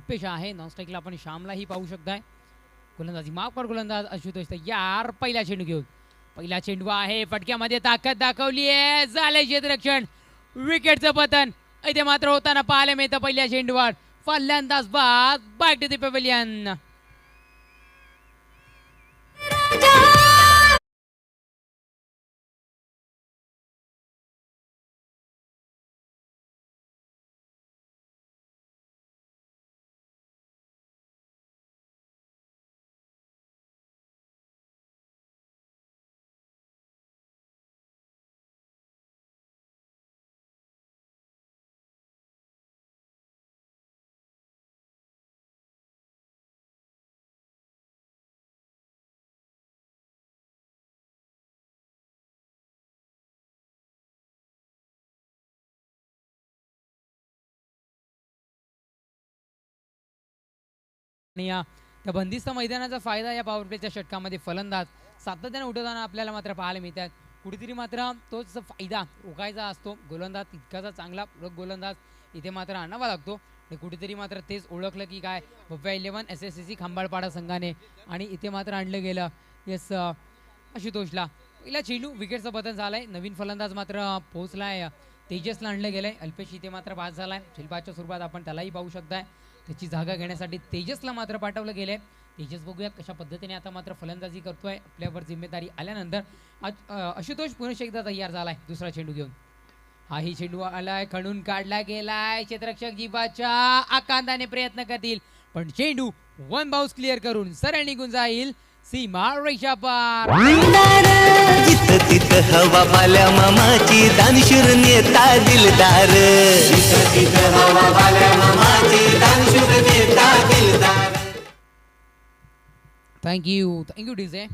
अल्पेश आहे. नॉनस्ट्राईकला आपण श्यामलाही पाहू शकताय. गोलंदाजी माफ कर गोलंदाज आशुतोष तयार. पहिला चेंडू घेऊन पहिला चेंडू आहे. फटक्यामध्ये ताकद दाखवली आहे. झाले क्षेत्ररक्षण. विकेटचं पतन इथे मात्र होताना पाहायला मिळतं पहिल्या चेंडूवर. फलंदाज बाद. Back to the pavilion. आणि त्या बंदिस्त मैदानाचा फायदा या पॉवर प्लेच्या षटकामध्ये फलंदाज सातत्याने उठवताना आपल्याला मात्र पाहायला मिळतात. कुठेतरी मात्र तोच फायदा ओळखायचा असतो. गोलंदाज तितकाचा चांगला गोलंदाज इथे मात्र आणावा लागतो. आणि कुठेतरी मात्र तेच ओळखलं की काय भव्या 11 SSCC खंबाळपाडा संघाने आणि इथे मात्र आणलं गेलं. येस आशुतोषला पहिला चेंडू विकेटचं पतन झालंय. नवीन फलंदाज मात्र पोहोचलाय. तेजसला आणलं गेलंय. अल्पेश इथे मात्र बाद झालाय. शिल्पाच्या स्वरूपात आपण त्यालाही पाहू शकताय. त्याची जागा घेण्यासाठी तेजसला मात्र पाठवलं गेलंय. तेजस बघूयात कशा पद्धतीने आता मात्र फलंदाजी करतोय. आपल्यावर जिम्मेदारी आल्यानंतर आशुतोष पुन्हा एकदा तयार झालाय दुसरा चेंडू घेऊन. हाही चेंडू आलाय. खणून काढला गेलाय. क्षेत्ररक्षक जीवाच्या आकांताने प्रयत्न करतील पण चेंडू वन बाउन्स क्लिअर करून सरळ निघून जाईल सीमा रेषा पार. जिथं तिथं हवा पाल्या मामाची दानशूर नेता दिलदार. जिथं तिथं हवा पाल्या मामाची दानशूर नेता दिलदार. Thank you DJ.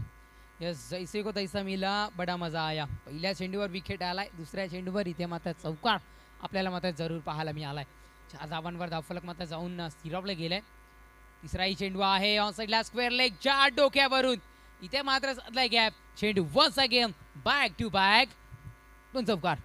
यस जैसे को तैसा मिला बडा मजा आया. पहिल्या चेंडूवर विकेट आलाय. दुसऱ्या चेंडूवर इथे मात्र चौकार आपल्याला मात्र जरूर पाहायला मिळालाय. 4 धावांवर धावफलक मात्र जाऊन स्थिरावलं गेलंय. तिसराही चेंडू आहे ऑन साइडला स्क्वेअर लेगच्या डोक्यावरून इथे मात्र साधलाय गॅप. चेंडू once again back to back 2 चौकार.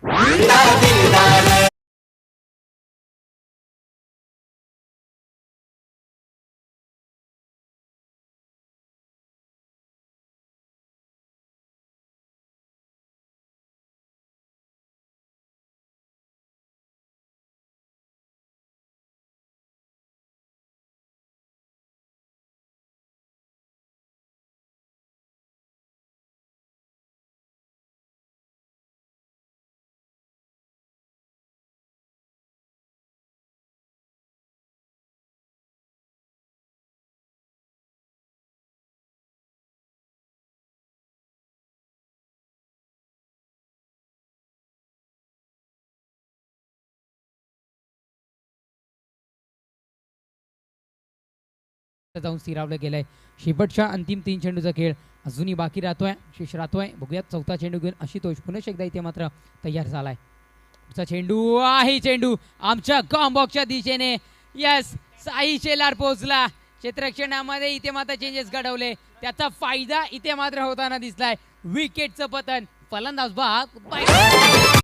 जाऊन स्थिरावलं गेलंय. शेवटच्या अंतिम 3 चेंडूचा खेळ अजूनही बाकी राहतोय. शेष राहतोय. बघूयात चौथा चेंडू घेऊन आशुतोष पुन्हा एकदा इथे मात्र तयार झालाय. पुढचा चेंडू आहे. चेंडू आमच्या कॉम्बॉक्सच्या दिशेने. यस साई शेलार पोहोचला. क्षेत्ररक्षणामध्ये इथे मात्र चेंजेस घडवले. त्याचा फायदा इथे मात्र होताना दिसलाय. विकेटचं पतन. फलंदाज बाद.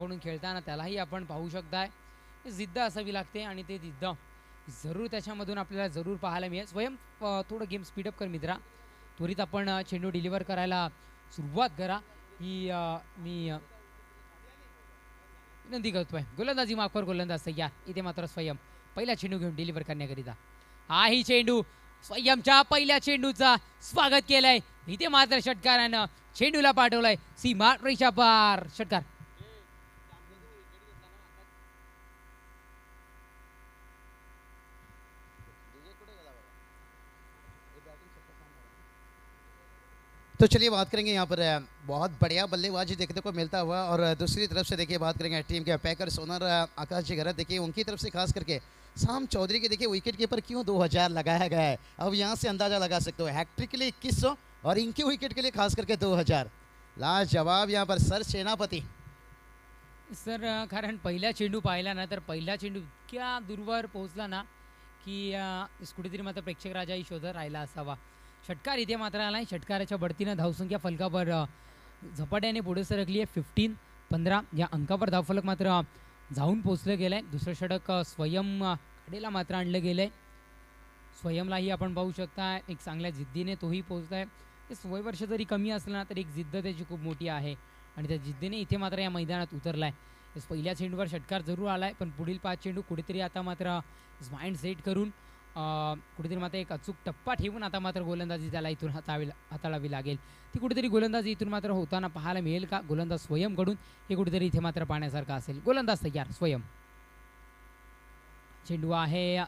कडून खेळताना त्यालाही आपण पाहू शकताय जिद्द असावी लागते आणि ते जिद्द जरूर त्याच्यामधून आपल्याला जरूर पाहायला मिळेल. स्वयं थोडं गेम स्पीडअप कर मित्रा. त्वरित आपण चेंडू डिलिव्हर करायला सुरुवात करा ही मी विनंती करतोय. गोलंदाजी माफकर गोलंदाज तयार. इथे मात्र स्वयं पहिला चेंडू घेऊन डिलिव्हर करण्याकरिता हाही चेंडू स्वयंच्या पहिल्या चेंडूचा स्वागत केलंय. इथे मात्र षटकारानं चेंडूला पाठवलाय सीमा रेषा पार. षटकार तो चलिए बात करेंगे यहाँ पर बहुत बढ़िया बल्लेबाजी देखने को मिलता हुआ और दूसरी तरफ से देखिए बात करेंगे टीम के पैकर्स ओनर आकाश जी गहरत देखिए उनकी तरफ से खास करके शाम चौधरी के देखिए विकेट कीपर क्यों 2000 लगाया गया है. अब यहाँ से अंदाजा लगा सकते हो हैट्रिक के लिए 2100 और इनके विकेट के लिए खास करके 2000. लाजवाब यहाँ पर सर सेनापती. सर कारण पहिला चेंडू पाहिला ना तर पहिला चेंडू इतक्या दूरवर पोहोचला ना की कुठेतरी मात्र प्रेक्षक राजाही शोधत राहिला असावा. षटकार इथे मात्र आलाय. षटकाराच्या बढतीनं धावसंख्या फलकावर झपाट्याने पुढे सरकली आहे. 15 या अंकावर धावफलक मात्र जाऊन पोचलं गेलंय. दुसरं षटक स्वयं कडेला मात्र आणलं गेलंय. स्वयंलाही आपण पाहू शकता एक चांगल्या जिद्दीने तोही पोहोचताय. वय वर्ष जरी कमी असलं ना तरी एक जिद्द त्याची खूप मोठी आहे आणि त्या जिद्दीने इथे मात्र या मैदानात उतरलाय. पहिल्या चेंडूवर षटकार जरूर आलाय पण पुढील 5 चेंडू कुठेतरी आता मात्र माइंड सेट करून कुठेतरी मात्र एक अचूक टप्पा ठेवून आता मात्र गोलंदाजी त्याला इथून हाताळावी लागेल. ती कुठेतरी गोलंदाजी इथून मात्र होताना पाहायला मिळेल का गोलंदाज स्वयंकडून हे कुठेतरी इथे मात्र पाहण्यासारखं असेल. गोलंदाज तयार स्वयं. चेंडू आहे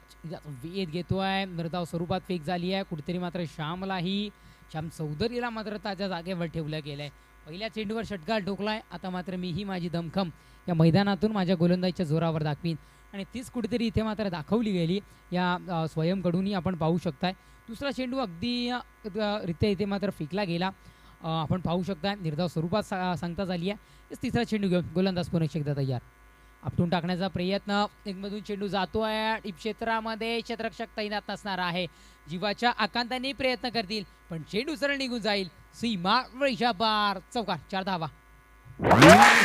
वेध घेतोय. निर्धाव स्वरूपात फेक झाली आहे. कुठेतरी मात्र श्याम चौधरीला मात्र ताज्या जागेवर ठेवलं गेलंय. पहिल्या चेंडूवर षटकार ठोकलाय. आता मात्र मीही माझी दमखम या मैदानातून माझ्या गोलंदाजीच्या जोरावर दाखवीन आणि तीच कुठेतरी इथे मात्र दाखवली गेली या स्वयंकडूनही आपण पाहू शकताय. दुसरा चेंडू अगदी रित्या इथे मात्र फेकला गेला आपण पाहू शकताय. निर्धाव स्वरूपात सांगता झाली आहे. तिसरा चेंडू घेऊन गोलंदाज पुन्हा एकदा तयार. आपटून टाकण्याचा प्रयत्न एकमधून चेंडू जातोय. टीप क्षेत्रामध्ये क्षेत्ररक्षक तैनात नसणार आहे. जीवाच्या आकांताने प्रयत्न करतील पण चेंडू सरळ निघून जाईल. सीमा रेषा पार. चौकार. 4 धावा.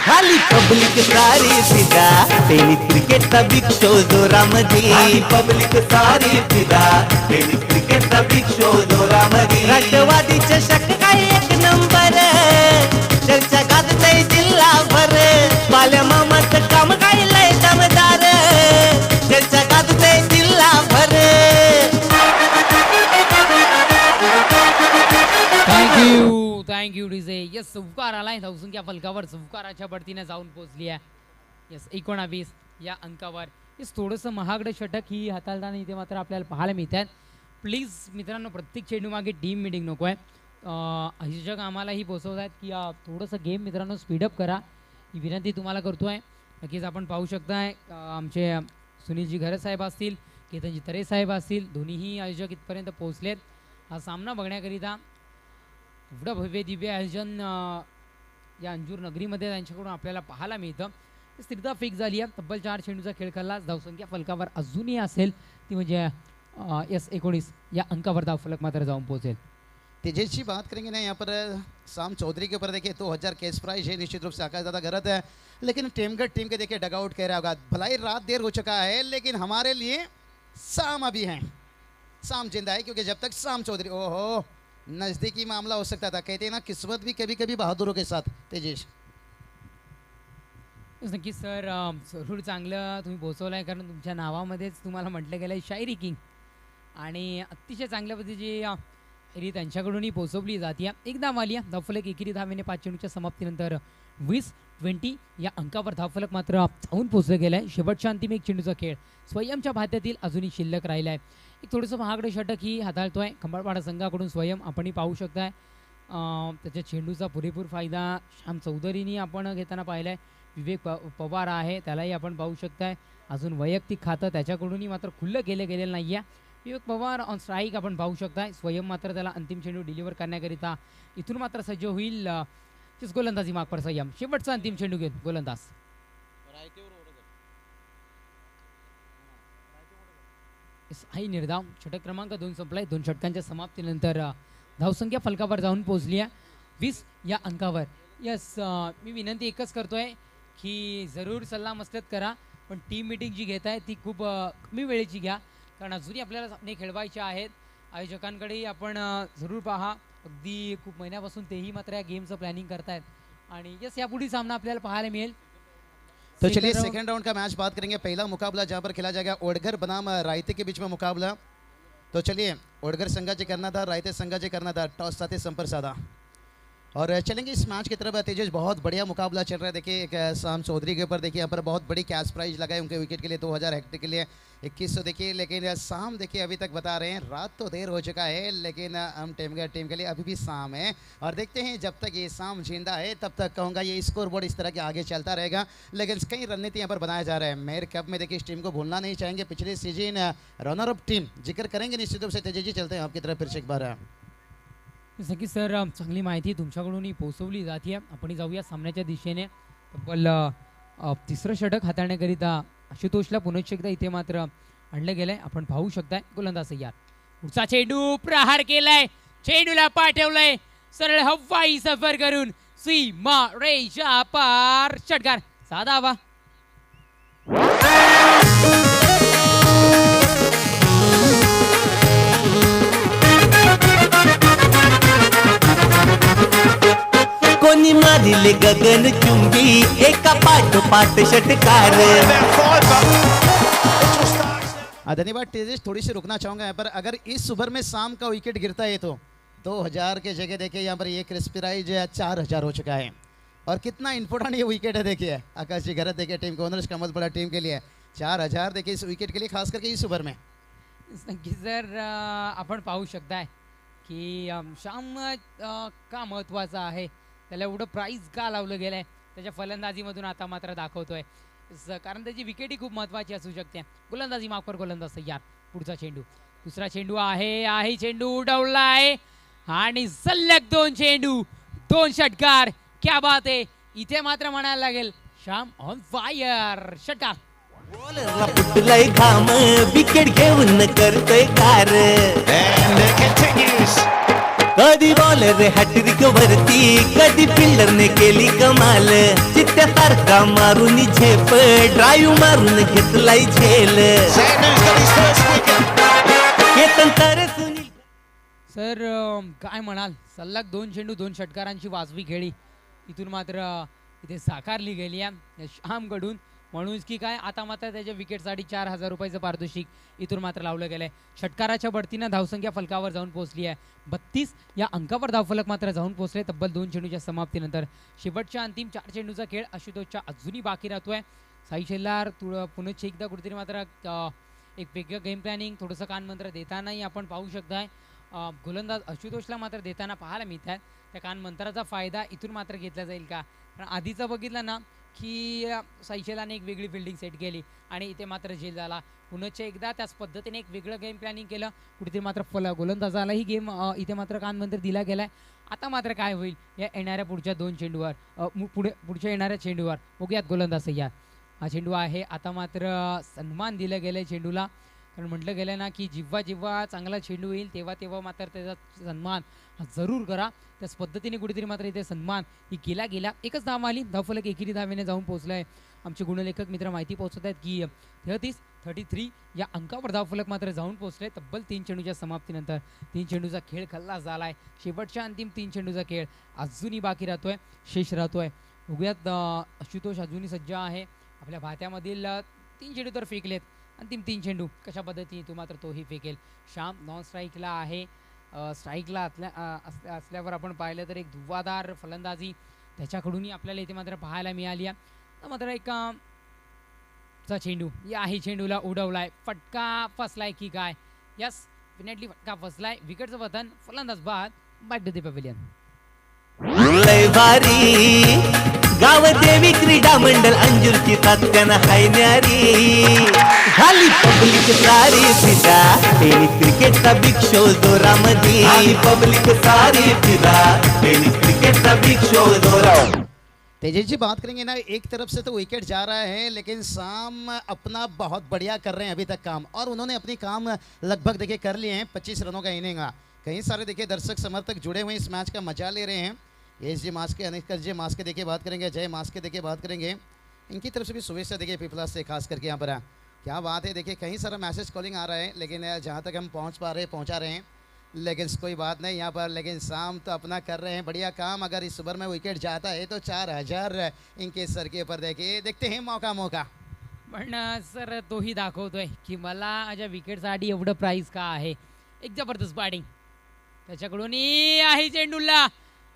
खाली पब्लिक सारी फिदा टेनिस क्रिकेटचा बिग शो जोरामध्ये. पब्लिक सारी फिदा टेनिस क्रिकेटचा बिग शो जोरामध्ये. राष्ट्रवादी चषक काय एक नंबर चर्चा गाजतय जिल्हाभर. बाल्या मामाचं काम काय लय दमदार चर्चा गाजतय जिल्हाभर. Thank you DJ. यस चौकार आलाय. धावसंख्या फलकावर चौकाराच्या बढतीने जाऊन पोहोचली आहे. यस 19 या अंकावर. यस थोडंसं महागडं षटक ही हाताळताना इथे मात्र आपल्याला पाहायला मिळतात. प्लीज मित्रांनो प्रत्येक चेंडू मागे टीम मिटिंग नको आहे. आयोजक आम्हालाही पोचवत आहेत की थोडंसं गेम मित्रांनो स्पीडअप करा ही विनंती तुम्हाला करतोय. नक्कीच आपण पाहू शकताय आमचे सुनीलजी घरत साहेब असतील केतनजी तरे साहेब असतील दोन्हीही आयोजक इथपर्यंत पोहोचलेत हा सामना बघण्याकरिता. एवढं भव्य दिव्य आयोजन या अंजूर नगरीमध्ये त्यांच्याकडून आपल्याला पाहायला मिळतं. स्थिरता फिक्स झाली आहे. तब्बल 4 चेंडूचा खेळ खेळला. धावसंख्या फलकावर अजूनही असेल ती म्हणजे S19 या अंकावर धावफलक मात्र जाऊन पोहोचेल. तेजस जी बात करेंगे ना यहाँ पर शाम चौधरी के ऊपर देखिए 2000 कैश प्राइज है निश्चित रूप से आकाश दादा गलत है लेकिन टेमगढ़ टीम के देखिए डगआउट कह रहा होगा भलाई रात देर हो चुका है लेकिन हमारे लिए शाम अभी है. शाम जिंदा है क्योंकि जब तक शाम चौधरी ओहो नज़दीकी मामला हो सकता था. कहते हैं ना किस्मत भी कभी कभी बहादुरों के साथ. तेजेश नक्कीच सर जरूर चांगलं तुम्ही पोचवलं आहे कारण तुमच्या नावामध्येच तुम्हाला म्हटलं गेलं आहे शायरी किंग आणि अतिशय चांगल्या पद्धतीची शायरी त्यांच्याकडूनही पोचवली जाते. एकदा मालिया धावफलक एकेरी धावेने 5 चेंडूच्या समाप्तीनंतर 20-20 या अंकावर धावफलक मात्र जाऊन पोचलं गेलं आहे. शेवटच्या अंतिम एक चेंडूचा खेळ स्वयंच्या भात्यातील अजूनही शिल्लक राहिला आहे. एक थोडंसं महागडं षटक ही हाताळतोय खंबाळपाडा संघाकडून स्वयं आपणही पाहू शकताय. त्याच्या चेंडूचा पुरेपूर फायदा श्याम चौधरीनी आपण घेताना पाहिला आहे. विवेक पवार आहे त्यालाही आपण पाहू शकताय. अजून वैयक्तिक खातं त्याच्याकडूनही मात्र खुल्लं केलं गेलेलं नाही आहे. विवेक पवार ऑन स्ट्राईक आपण पाहू शकताय. स्वयं मात्र त्याला अंतिम चेंडू डिलिव्हर करण्याकरिता इथून मात्र सज्ज होईल. गोलंदाजी मागपर संयम. शेवटचा अंतिम चेंडू घेऊन गोलंदाज हाही निर्धाव. षटक क्रमांक 2 संपलाय. 2 षटकांच्या समाप्तीनंतर धावसंख्या फलकावर जाऊन पोहोचली आहे 20 या अंकावर. यस मी विनंती एकच करतोय की जरूर सल्ला मसलत करा, पण टीम मीटिंग जी घेताय ती खूप कमी वेळेची घ्या, कारण अजूनही आपल्याला सामने खेळवायचे आहेत. आयोजकांकडेही आपण जरूर पहा, अगदी खूप महिन्यापासून तेही मात्र या गेमचं प्लॅनिंग करतायत आणि यस यापुढे सामना आपल्याला पाहायला मिळेल. तो चलिए Second round- सेकंड राउंड का मैच बात करेंगे। पहला मुकाबला जहां पर खेला जाएगा ओडगर बनाम रायते के बीच में मुकाबला। तो चलिए ओडगर संघाचे कर्णधार रायते संघाचे कर्णधार टॉस साथे संपर्क साधा और चलेंगे इस मैच की तरफ। तेजस बहुत बढ़िया मुकाबला चल रहा है। देखिए एक शाम चौधरी के ऊपर देखिए यहाँ पर बहुत बड़ी कैश प्राइज लगाए उनके विकेट के लिए 2000 हेक्टर के लिए 2100 देखिए। लेकिन शाम देखिए अभी तक बता रहे हैं रात तो देर हो चुका है, लेकिन हम टीम के लिए अभी भी शाम है और देखते हैं जब तक ये शाम जिंदा है तब तक कहूँगा ये स्कोर बोर्ड इस तरह के आगे चलता रहेगा। लेकिन कई रणनीति यहाँ पर बनाया जा रहा है। मेयर कप में देखिए इस टीम को भूलना नहीं चाहेंगे, पिछले सीजन रनर अप टीम जिक्र करेंगे निश्चित रूप से। तेजस जी चलते हैं आपकी तरफ फिर से एक बार। जसं की सर चांगली माहिती तुमच्याकडूनही पोहोचवली जाते. आपण जाऊया सामन्याच्या दिशेने. तब्बल तिसरं षटक हाताळण्याकरिता आशुतोषला पुनश्च एकदा इथे मात्र आणलं गेलंय. आपण पाहू शकताय गोलंदाज तयार. पुढचा चेंडू प्रहार केलाय, चेंडूला पाठवलंय सरळ हवाई सफर करून सीमा रेषा पार. षटकार साधावा. कोणी मारिले गगन चुंबी एका पाठोपाठ षटकार धन्यवाद तेजस। थोड़ी सी रुकना चाहूंगा यहाँ पर। अगर इस ओवर में शाम का विकेट गिरता है तो 2000 के जगह देखिए यहाँ पर ये क्रिस्पी राइज 4000 हो चुका है। और कितना इंपॉर्टेंट ये विकेट है देखिए। आकाश जी गरत देखिए टीम को ओनर्स का बहुत बड़ा टीम के लिए 4000 देखिए इस विकेट के लिए, खास करके इस ओवर में। नक्की जर आपण पाहू शकताय की श्याम का महत्त्वाचा आहे, त्याला एवढं प्राईज का लावलं गेलंय त्याच्या फलंदाजीमधून आता मात्र दाखवतोय. कारण त्याची विकेटही खूप महत्त्वाची असू शकते. गोलंदाजी माफ कर, गोलंदाज तयार. पुढचा चेंडू, दुसरा चेंडू आहे चेंडू उडवलाय आणि सलग 2 चेंडू 2 षटकार. क्या बात आहे. इथे मात्र म्हणायला लागेल श्याम ऑन फायर. षटकार. बॉलरला फुटलाय घाम विकेट घेऊन करतोय कार. कधी बॉलर हॅट्रिक वरती कधी फिल्डरने केली कमाल. चित्त्यासारखा मारून झेप ड्राईव्ह मारून घेतलाय झेल. केतन तर सुनील सर काय म्हणाल, सलग 2 चेंडू 2 षटकारांची वाजवी खेळी इथून मात्र इथे साकारली गेली आहे श्यामकडून. म्हणून की काय आता मात्र त्याच्या विकेटसाठी 4000 रुपयाचं पारितोषिक इथून मात्र लावलं गेलंय. षटकाराच्या बढतीनं धावसंख्या फलकावर जाऊन पोहोचली आहे. 32 या अंकावर धावफलक मात्र जाऊन पोहोचले तब्बल 2 चेंडूच्या समाप्तीनंतर. शेवटच्या अंतिम 4 चेंडूचा खेळ आशुतोषच्या अजूनही बाकी राहतोय. साई शेल्लार पुन्हा एकदा कुठेतरी मात्र एक वेगळं गेम प्लॅनिंग थोडंसं कानमंत्र देतानाही आपण पाहू शकताय. गोलंदाज आशुतोषला मात्र देताना पाहायला मिळत आहे. त्या कानमंत्राचा फायदा इथून मात्र घेतला जाईल का? कारण आधीचं बघितलं ना की साईशेलाने एक वेगळी फिल्डिंग सेट केली आणि इथे मात्र झेल झाला. पुन्हा एकदा त्याच पद्धतीने एक वेगळं गेम प्लॅनिंग केलं. कुठेतरी मात्र गोलंदाजालाही गेम इथे मात्र कानमंत्र दिला गेलाय. आता मात्र काय होईल या येणाऱ्या पुढच्या 2 चेंडूवर, पुढच्या येणाऱ्या चेंडूवर बघूयात. गोलंदाज तयार. हा चेंडू आहे. आता मात्र सन्मान दिलं गेलं चेंडूला. कारण म्हटलं गेलं ना की जेव्हा जेव्हा चांगला चेंडू येईल तेव्हा तेव्हा मात्र त्याचा सन्मान जरूर करा. त्याच पद्धतीने कुठेतरी मात्र इथे सन्मान ही केला गेला. एकच धाव आली. धावफलक एकेरी धावेने जाऊन पोहोचलाय. आमचे गुणलेखक मित्र माहिती पोहोचत आहेत की 33 या अंकावर धावफलक मात्र जाऊन पोहोचले तब्बल 3 चेंडूच्या समाप्तीनंतर. 3 चेंडूचा खेळ खल्लास झालाय. शेवटच्या अंतिम 3 चेंडूचा खेळ अजूनही बाकी राहतोय, शेष राहतोय. बघूयात आशुतोष अजूनही सज्ज आहे. आपल्या भात्यामधील 3 चेंडू तर फेकलेत. अंतिम 3 चेंडू कशा पद्धतीने तो मात्र तोही फेकेल. श्याम नॉन स्ट्राईकला आहे. स्ट्राईकला असल्यावर आपण पाहिलं तर एक धुव्वाधार फलंदाजी त्याच्याकडूनही आपल्याला इथे मात्र पाहायला मिळाली आहे. मात्र एक चा चेंडू या आहे चेंडूला उडवलाय. फटका फसलाय की काय? यस, डेफिनेटली फटका फसलाय. विकेटचं पतन. फलंदाज बाद. Back to the pavilion. लय भारी गाव देवी क्रीडा मंडळ अंजूरची तात्यानं हाय न्यारी. झाली पब्लिक सारी फिदा टेनिस क्रिकेटचा बिग शो जोरामध्ये. पब्लिक सारी फिदा टेनिस क्रिकेटचा बिग शो जोरामध्ये. तेजस जी बात करेंगे ना, एक तरफ से तो विकेट जा रहा है लेकिन शाम अपना बहुत बढ़िया कर रहे हैं अभी तक काम, और उन्होंने अपनी काम लगभग देखिए कर लिए हैं। 25 रनों का इनिंग। कई सारे देखिए दर्शक समर्थक जुड़े हुए इस मैच का मजा ले रहे हैं। एस जी मास्के, अनिल जी मास्के देखिए बात करेंगे, जय मास्के देखिए बात करेंगे। इनकी तरफ से भी शुभेच्छा देखिए पीपल्स से खास करके यहाँ पर क्या बात है। देखिए कई सारा मैसेज कॉलिंग आ रहा है, लेकिन जहाँ तक हम पहुँचा रहे हैं, लेकिन कोई बात नहीं यहाँ पर। लेकिन शाम तो अपना कर रहे हैं बढ़िया काम। अगर इस ओवर में विकेट जाता है तो 4000 इनके सर के ऊपर देखते हैं मौका। पण सर तोही दाखवतोय की मला माझ्या विकेटसाठी एवढं प्राईज का आहे. एक जबरदस्त बॅटिंग त्याच्याकडून आहे चेंडूला.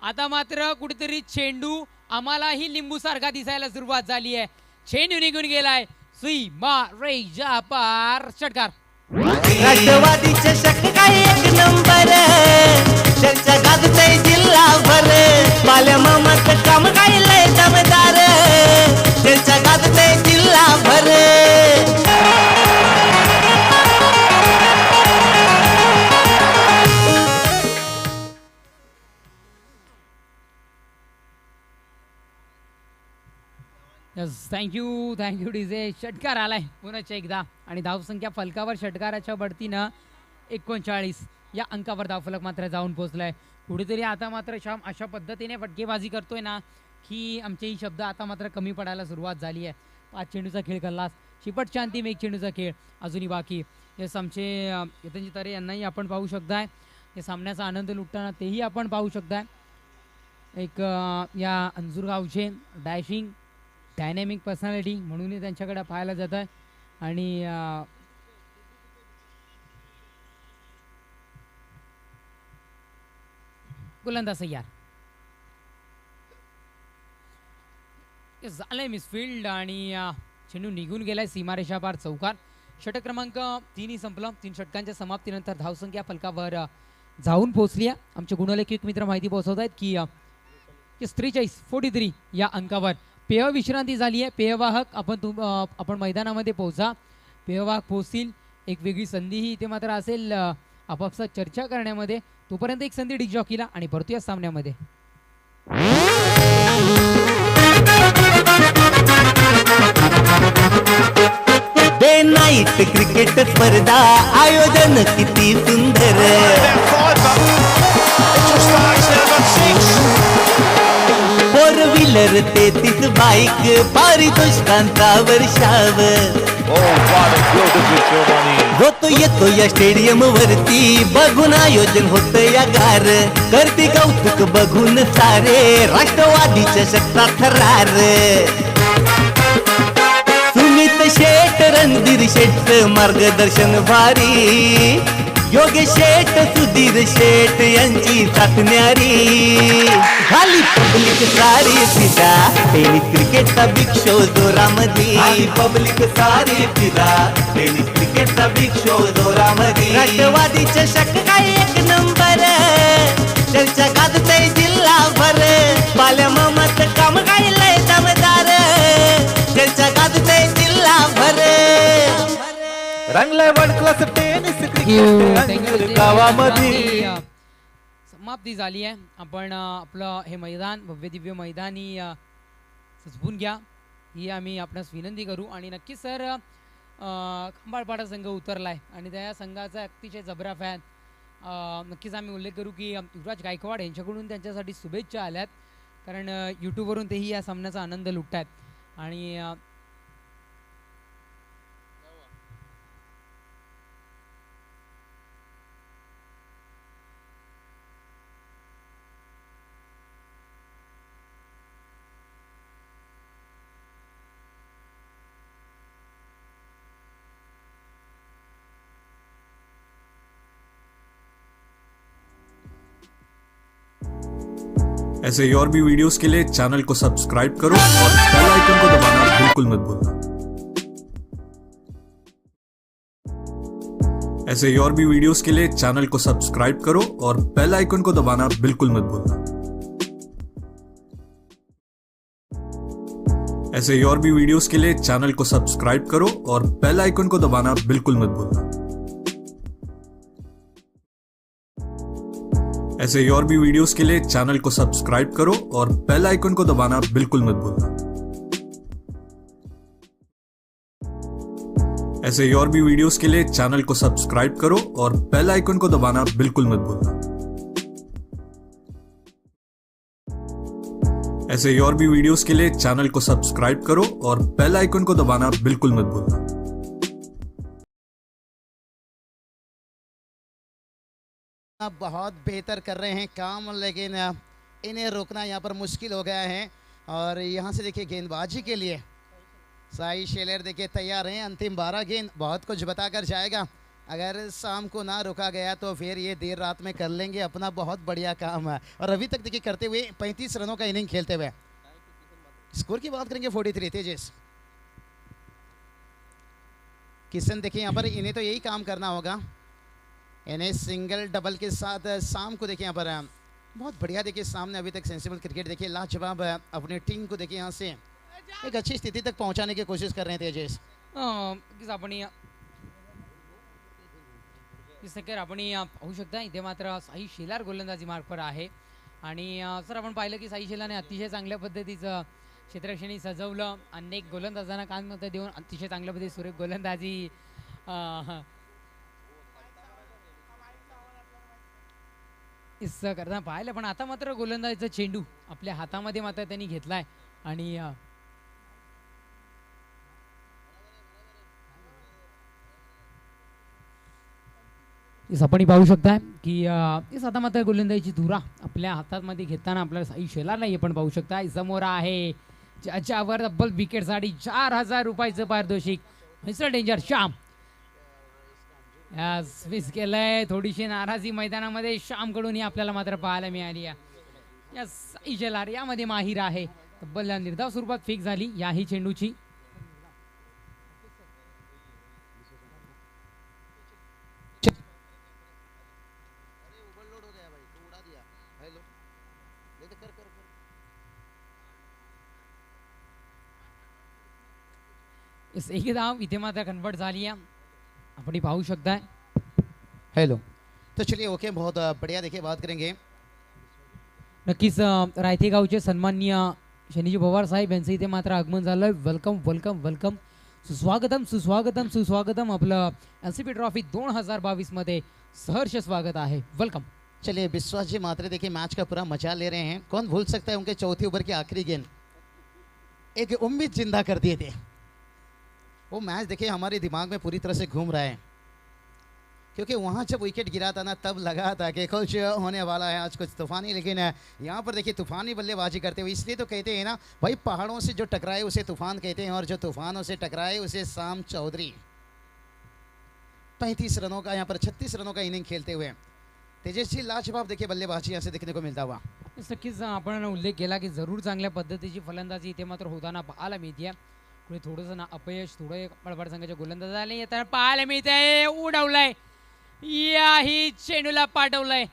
आता मात्र कुठेतरी चेंडू आम्हालाही लिंबू सारखा दिसायला सुरुवात झाली आहे. चेंडू निघून गेलाय. सीमा रेजा पार षटकार. राष्ट्रवादी चषक काय एक नंबर चर्चा गाजतय जिल्हाभर बाल्या मामाचं काम काय लय दमदार चर्चा गाजतय जिल्हाभर यस थँक्यू डीजे. षटकार आलाय पुन्हा एकदा आणि धावसंख्या फलकावर षटकाराच्या बढतीनं 39 या अंकावर धावफलक मात्र जाऊन पोहोचलाय. कुठेतरी आता मात्र श्याम अशा पद्धतीने फटकेबाजी करतोय ना की आमचे ही शब्द आता मात्र कमी पडायला सुरुवात झाली आहे. 5 चेंडूचा खेळ खल्लास. शिपट शांती 1 चेंडूचा खेळ अजूनही बाकी. यस आमचे यतनजी तारे यांनाही आपण पाहू शकताय. या सामन्याचा आनंद लुटताना तेही आपण पाहू शकताय. एक या अंजूर गावचे डॅशिंग डायनॅमिक पर्सनॅलिटी म्हणूनही त्यांच्याकडे पाहायला जात आहे. आणि गोलंदाज तयार. झालंय मिसफिल्ड आणि चेंडू निघून गेलाय सीमारेषा पार चौकार. षटक क्रमांक 3 ही संपलं. 3 षटकांच्या समाप्तीनंतर धावसंख्या फलकावर जाऊन पोहोचली आहे. आमचे गुणलेखक मित्र माहिती पोहोचवत आहेत की 43 या अंकावर पेय विश्रांती झाली आहे. पेयवाहक आपण मैदानामध्ये पोहोचा. पेयवाहक पोहोचतील. एक वेगळी संधीही इथे मात्र असेल आपापसात चर्चा करण्यामध्ये. तोपर्यंत एक संधी डिक जॉकीला आणि परतूया सामन्यामध्ये. डे नाईट क्रिकेट स्पर्धा आयोजन किती सुंदर फोर व्हीलर 33 बाईक पारितोषिकांचा वर्षाव होतो येतो या स्टेडियम वरती बघून आयोजन होत या गार करते कौतुक बघून सारे राष्ट्रवादीच्या शक्ता थरार सुमित शेठ रणधीर शेठ मार्गदर्शन भारी योगेश शेठ सुधीर शेठ यांची साथ न्यारी खाली पब्लिक सारी फिदा टेनिस क्रिकेटचा बिग शो जोरामध्ये पब्लिक सारी फिदा टेनिस क्रिकेटचा बिग शो जोरामध्ये राष्ट्रवादी चषक काय एक नंबर चर्चा गाजतय जिल्हाभर बाल्या मामाचं काम काय लय दमदार चर्चा गाजतय जिल्हाभर रंगलाय वर्ल्ड क्लास टेनिस क्रिकेट गावामध्ये. समाप्ती झाली आहे. आपण आपलं हे मैदान भव्य दिव्य मैदानी सजवून घ्या ही आम्ही आपणास विनंती करू. आणि नक्कीच सर खंबाळपाडा संघ उतरलाय आणि त्या संघाचा अतिशय जबरा फॅन नक्कीच आम्ही उल्लेख करू की युवराज गायकवाड यांच्याकडून त्यांच्यासाठी शुभेच्छा आल्यात. कारण यूट्यूबवरून तेही या सामन्याचा आनंद लुटतायत. आणि ऐसे ही और भी वीडियोस के लिए चैनल को सब्सक्राइब करो और बेल आइकन को दबाना बिल्कुल मत भूलना. ऐसे ही और भी वीडियोस के लिए चैनल को सब्सक्राइब करो और बेल आइकन को दबाना बिल्कुल मत भूलना. ऐसे ही और भी वीडियोस के लिए चैनल को सब्सक्राइब करो और बेल आइकन को दबाना बिल्कुल मत भूलना. ऐसे ही और भी वीडियोस के लिए चैनल को सब्सक्राइब करो और बेल आइकन को दबाना बिल्कुल मत भूलना. ऐसे ही और भी वीडियोस के लिए चैनल को सब्सक्राइब करो और बेल आइकन को दबाना बिल्कुल मत भूलना. ऐसे ही और भी वीडियोस के लिए चैनल को सब्सक्राइब करो और बेल आइकन को दबाना बिल्कुल मत भूलना। अब बहुत बेहतर कर रहे हैं काम, लेकिन इन्हें रोकना यहाँ पर मुश्किल हो गया है। और यहाँ से देखिए गेंदबाजी के लिए साई शेलर देखिए तैयार हैं। अंतिम 12 गेंद बहुत कुछ बताकर जाएगा। अगर शाम को ना रोका गया तो फिर ये देर रात में कर लेंगे अपना बहुत बढ़िया काम है। और अभी तक देखिए करते हुए 35 रनों का इनिंग खेलते हुए। स्कोर की बात करेंगे 43। तेजस किशन देखिए यहाँ पर इन्हें तो यही काम करना होगा। इन्हें सिंगल डबल के साथ शाम को देखिए यहाँ पर बहुत बढ़िया देखिए सामने अभी तक सेंसिबल क्रिकेट देखिए लाजवाब अपनी टीम को देखिए यहाँ से एक अच्छी स्थिति तक पहुंचाने की कोशिश कर रहे हैं तेजस। आपण पाहू शकता इथे मात्र साई शेलार गोलंदाजी मार्गवर आहे आणि सर आपण पाहिलं की साई शेलारने अतिशय चांगल्या पद्धतीचं क्षेत्ररक्षणी सजवलं, अनेक गोलंदाजांना कानमतं देऊन अतिशय चांगल्या पद्धती सुरेख गोलंदाजी करताना पाहिलं। पण आता मात्र गोलंदाजीचा चेंडू आपल्या हातामध्ये मात्र त्यांनी घेतलाय आणि आपण पाहू शकताय की इस आता मात्र गोलंदाजीची धुरा आपल्या हातामध्ये घेताना आपल्याला साई शेलार नाही पण पाहू शकताय समोर आहे ज्याच्यावर डबल विकेटसाठी 4000 रुपयाचं पारितोषिक मिस्टर डेंजर श्याम मिस केलंय। थोडीशी नाराजी मैदानामध्ये श्यामकडून ही आपल्याला मात्र पाहायला मिळाली आहे। या साई शेलार यामध्ये माहीर आहे, तब्बल निर्धाव स्वरूपात फिक्स झाली याही चेंडूची। इस एक धाव इथे मात्र कन्वर्ट झाली आहे, आपण पाहू शकताय। हेलो तो चलिए ओके बहुत बढ़िया देखिए बात करेंगे। नक्कीच रायते गावचे सन्माननीय शनीजी पवार साहेब यांचं इथे मात्र आगमन झालं। वेलकम वेलकम वेलकम, सुस्वागतम सुस्वागतम सुस्वागतम। आपलं एलसीपी ट्रॉफी 2022 मध्ये सहर्ष स्वागत आहे, वेलकम। चलिए विश्वास जी मात्रे देखिए मैच का पूरा मजा ले रहे हैं। कौन भूल सकता है उनके चौथी ओवर की आखिरी गेंद एक उम्मीद जिंदा कर दिए थे। वो मैच देखिए हमारे दिमाग में पूरी तरह से घूम रहा है, क्योंकि वहाँ जब विकेट गिरा था ना तब लगा था कि कुछ होने वाला है आज कुछ तूफानी। लेकिन यहाँ पर देखिए तूफानी बल्लेबाजी करते हुए, इसलिए तो कहते हैं ना भाई पहाड़ों से जो टकराए उसे तूफान कहते हैं और जो तूफानों से टकराए उसे शाम चौधरी। 35 रनों का यहाँ पर 36 रनों का इनिंग खेलते हुए तेजस जी लाजवाब देखिए बल्लेबाजी यहाँ से देखने को मिलता हुआ। नक्कीच आपण उल्लेख केला की जरूर चांगल्या पद्धतीची फलंदाजी इथे मात्र होताना पाहायला मिळते। कुणी थोडंसं ना अपयश थोडं बडबड संघाच्या गोलंदाजाला येताना पाहायला मिळते। उडवलाय याही चेंडूला पाठवलाय,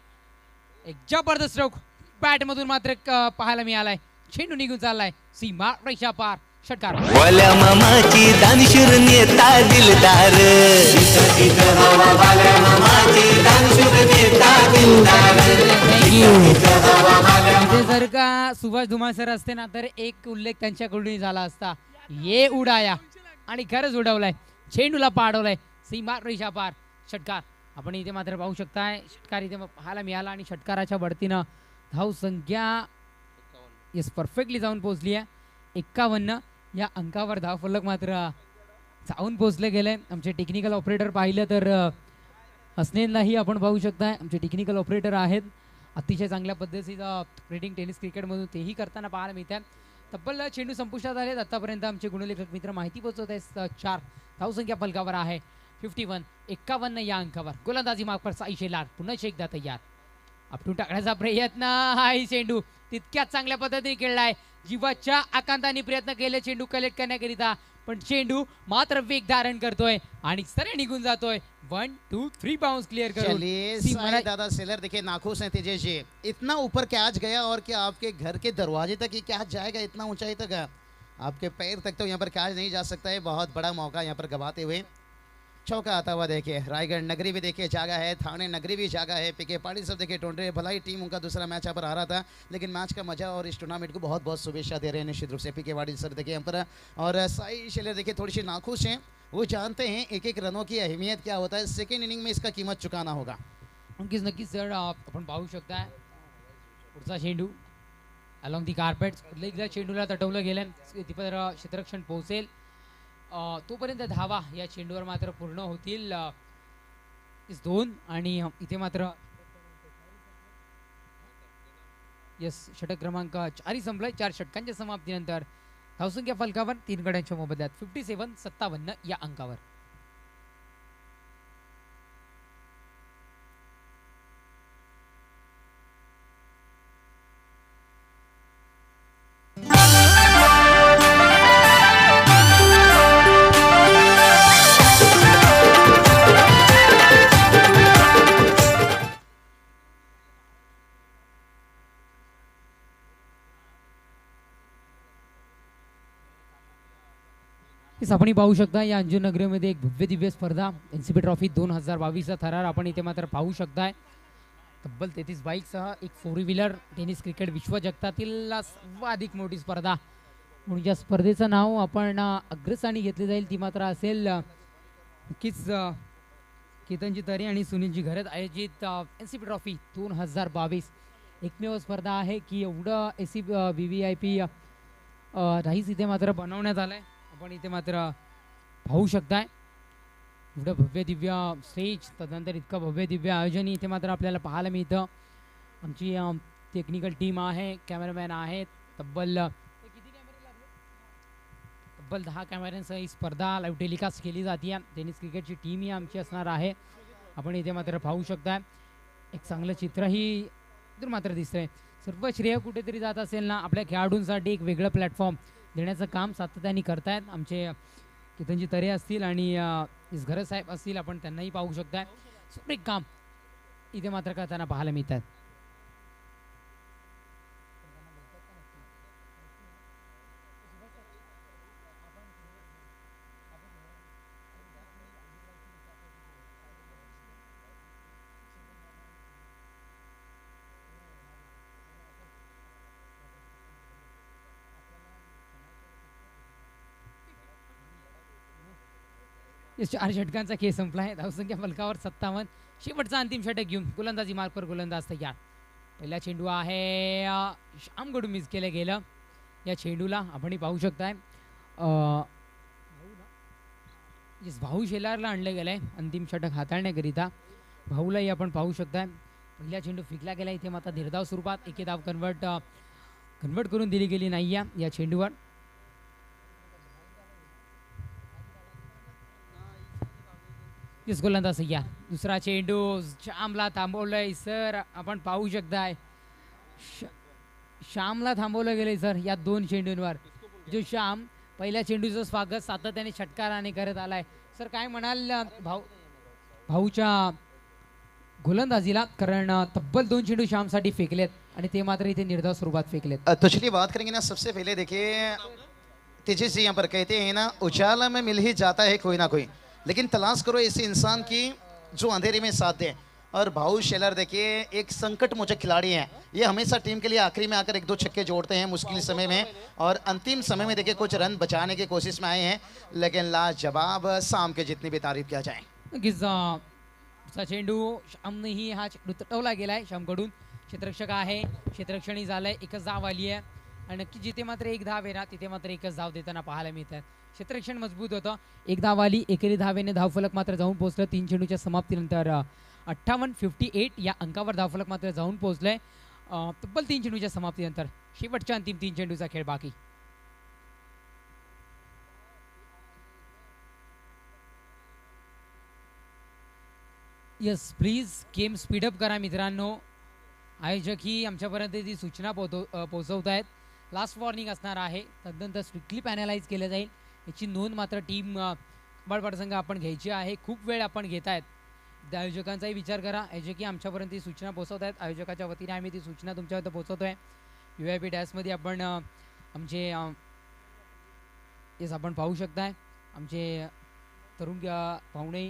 एक जबरदस्त स्ट्रोक बॅट मधून मात्र पाहायला मिळालाय। चेंडू निघून चाललाय सीमा रेषा पार, षटकार। वाल्या मामाची दानशूर नेता दिलदार, वाल्या मामाची दानशूर नेता दिलदार। इथे जर का सुभाष धुमाळ सर असते ना तर एक उल्लेख त्यांच्याकडून झाला असता। ये उडाया आणि खरंच उडवलाय, चेंडूला पाडवलाय सीमा रेषा पार, षटकार। आपण इथे मात्र पाहू शकताय षटकार इथे पाहायला मिळाला आणि षटकाराच्या बढतीनं धाव संख्या येस परफेक्टली जाऊन पोहोचली आहे 51। या अंकावर धाव फलक मात्र जाऊन पोहोचले गेले। आमचे टेक्निकल ऑपरेटर पाहिलं तर हसनेनलाही आपण पाहू शकताय, आमचे टेक्निकल ऑपरेटर आहेत अतिशय चांगल्या पद्धतीचं रेटिंग टेनिस क्रिकेटमधून तेही करताना पाहायला मिळतात। तब्बल चेंडू संपुष्टात आले, आतापर्यंत आमचे गुणलेखक मित्र माहिती पोहोचवत आहेत। 4 धावसंख्या फलकावर आहे 51 51 या अंकावर। गोलंदाजी मार्ग पर साई शेलार पुन्हा एकदा तयार, आपटून टाकण्याचा प्रयत्न, हाही चेंडू तितक्याच चांगल्या पद्धतीने खेळलाय। जीवाच्या आकांताने प्रयत्न केले चेंडू कलेक्ट करण्याकरिता, पण चेंडू मात्र वेग धारण करतोय आणि सरळ निघून जातोय। 1 2 3 बाउंस क्लियर करून चलिए साई दादा सेलर देखिए नाखुश हैं तेजस जी। इतना ऊपर कैच गया और क्या आपके घर के दरवाजे तक ही कैच जाएगा, इतना ऊंचाई तक आपके पैर तक तो यहाँ पर कैच नहीं जा सकता है। बहुत बड़ा मौका यहाँ पर गवाते हुए चौका आता हुआ देखिए। रायगढ़ नगरी भी देखिए जागा है, थाने नगरी भी जागा है। पीके पाटिल सब देखिए ढूंढ रहे, भलाई टीम उनका दूसरा मैच यहाँ पर आ रहा था, लेकिन मैच का मजा और इस टूर्नामेंट को बहुत बहुत शुभेच्छा दे रहे हैं निश्चित रूप से पीके पाटिल सर देखिए यहाँ पर। और साई शेलर देखिए थोड़ी सी नाखुश हैं, वो जानते हैं एक एक रनों की अहमियत क्या होता है। सेकेंड इनिंग में इसका कीमत चुकाना होगा। नक्कीच नक्कीच सर आपण पाहू शकता पुढचा चेंडू अलॉंग दी कार्पेट्स एकदा चेंडूला तटवलं गेलं तिथं क्षेत्ररक्षण पोहोचेल तोपर्यंत धावा या चेंडूवर मात्र पूर्ण होतील 2 आणि इथे मात्र यस षटक क्रमांक 4 संपलाय 4 षटकांच्या समाप्तीनंतर धावसंख्या फलकावर 3 गड्यांच्या मोबदल्यात 57-57 या अंकावर. आपण पाहू शकता या अंजू नगरीमध्ये एक भव्य दिव्य स्पर्धा एनसीपी ट्रॉफी 2022चा थरार आपण इथे मात्र पाहू शकताय. तब्बल 33 बाईकसह एक 4 व्हीलर टेनिस क्रिकेट विश्वजगतातील सर्वाधिक मोठी स्पर्धा म्हणून ज्या स्पर्धेचं नाव आपण अग्रस्थानी घेतले जाईल ती मात्र असेल नक्कीच केतनजी तरे आणि सुनीलजी घरत आयोजित एनसीपी ट्रॉफी 2022 एकमेव स्पर्धा आहे की एवढं एसी VVIP राईस इथे मात्र बनवण्यात आलंय. आपण इथे मात्र पाहू शकताय एवढं भव्य दिव्य स्टेज तदनंतर इतकं भव्य दिव्य आयोजन इथे मात्र आपल्याला पाहायला मिळतं. आमची टेक्निकल टीम आहे कॅमेरामॅन आहेत तब्बल 10 कॅमेऱ्यांसह ही स्पर्धा लाईव्ह टेलिकास्ट केली जाते. टेनिस क्रिकेटची टीम ही आमची असणार आहे. आपण इथे मात्र पाहू शकताय एक चांगलं चित्रही इथून मात्र दिसतंय. सर्व श्रेय कुठेतरी जात असेल ना आपल्या खेळाडूंसाठी एक वेगळं प्लॅटफॉर्म देण्याचं काम सातत्याने करतायत आमचे केतनजी तरे असतील आणि घरत साहेब असतील. आपण त्यांनाही पाहू शकताय सुरेख काम इथे मात्र करताना पाहायला मिळतात. या 4 षटकांचा खेळ संपला आहे. धावसंख्या फलकावर 57. शेवटचा अंतिम षटक घेऊन गोलंदाजी मार्कवर गोलंदाज तयार. पहिला चेंडू आहे श्यामकडून मिस केलं गेलं. या चेंडूला आपणही पाहू शकताय भाऊ शेलारला आणलं गेलंय अंतिम षटक हाताळण्याकरिता. भाऊलाही आपण पाहू शकताय पहिला चेंडू फेकला गेला इथे मात्र निर्धाव स्वरूपात एके धाव कन्वर्ट करून दिली गेली नाही या चेंडूवर. गोलंदाज या दुसरा चेंडू श्यामला थांबवलंय सर आपण पाहू शकताय श्यामला थांबवलं गेलंय सर या 2 चेंडूंवर. जो श्याम पहिल्या चेंडूचं स्वागत सातत्याने षटकाराने करत आलाय. सर काय म्हणाल भाऊच्या गोलंदाजीला कारण तब्बल 2 चेंडू श्यामसाठी फेकलेत आणि ते मात्र इथे निर्धाव स्वरूपात फेकलेत. तो चलिए बात करेंगे ना सबसे पहले देखिए तेजस जी यहाँ पर कहते हैं ना उजाला में मिल ही जाता है कोई ना कोई लेकिन तलाश करो ऐसे इंसान की जो अंधेरे में साथ दे. और भाऊ शेलर देखिए एक संकट मोचक खिलाड़ी हैं. ये हमेशा टीम के लिए आखिरी में आकर 1-2 छक्के जोड़ते हैं मुश्किल समय में और अंतिम समय में देखिए कुछ रन बचाने की कोशिश में आए हैं लेकिन लाजवाब शाम के जितनी भी तारीफ किया जाए. नक्कीच चेंडू श्यामनेही हा चेंडू तटवला गेलाय. श्यामकडून क्षेत्ररक्षक आहे क्षेत्ररक्षणी झालंय एकच धाव आली आहे आणि नक्की जिथे मात्र एक धाव आहे ना तिथे मात्र एकच धाव देताना पाहायला मिळतात. क्षेत्ररक्षण मजबूत होतं. एक धाव आली एकेरी धावेने धावफलक मात्र जाऊन पोहोचलं 3 चेंडूच्या समाप्तीनंतर 58-58 या अंकावर धावफलक मात्र जाऊन पोहोचलंय तब्बल 3 चेंडूच्या समाप्तीनंतर. शेवटच्या अंतिम 3 चेंडूचा खेळ बाकी. यस प्लीज गेम स्पीडअप करा मित्रांनो. आयोजक ही आमच्यापर्यंत ती सूचना पोहोचवत आहेत. लास्ट वॉर्निंग असणार आहे तदनंतर स्ट्रिक्टली पॅनलाइज केलं जाईल याची नोंद मात्र टीम प्रसंग आपण घ्यायची आहे. खूप वेळ आपण घेत आहेत आयोजकांचाही विचार करा. आयोजकी आमच्यापर्यंत ती सूचना पोहोचवत आहेत. आयोजकाच्या वतीने आम्ही ती सूचना तुमच्यापर्यंत पोहोचवतोय. UIP डॅशमध्ये आपण आमचे येस आपण पाहू शकताय आमचे तरुण पाहुणे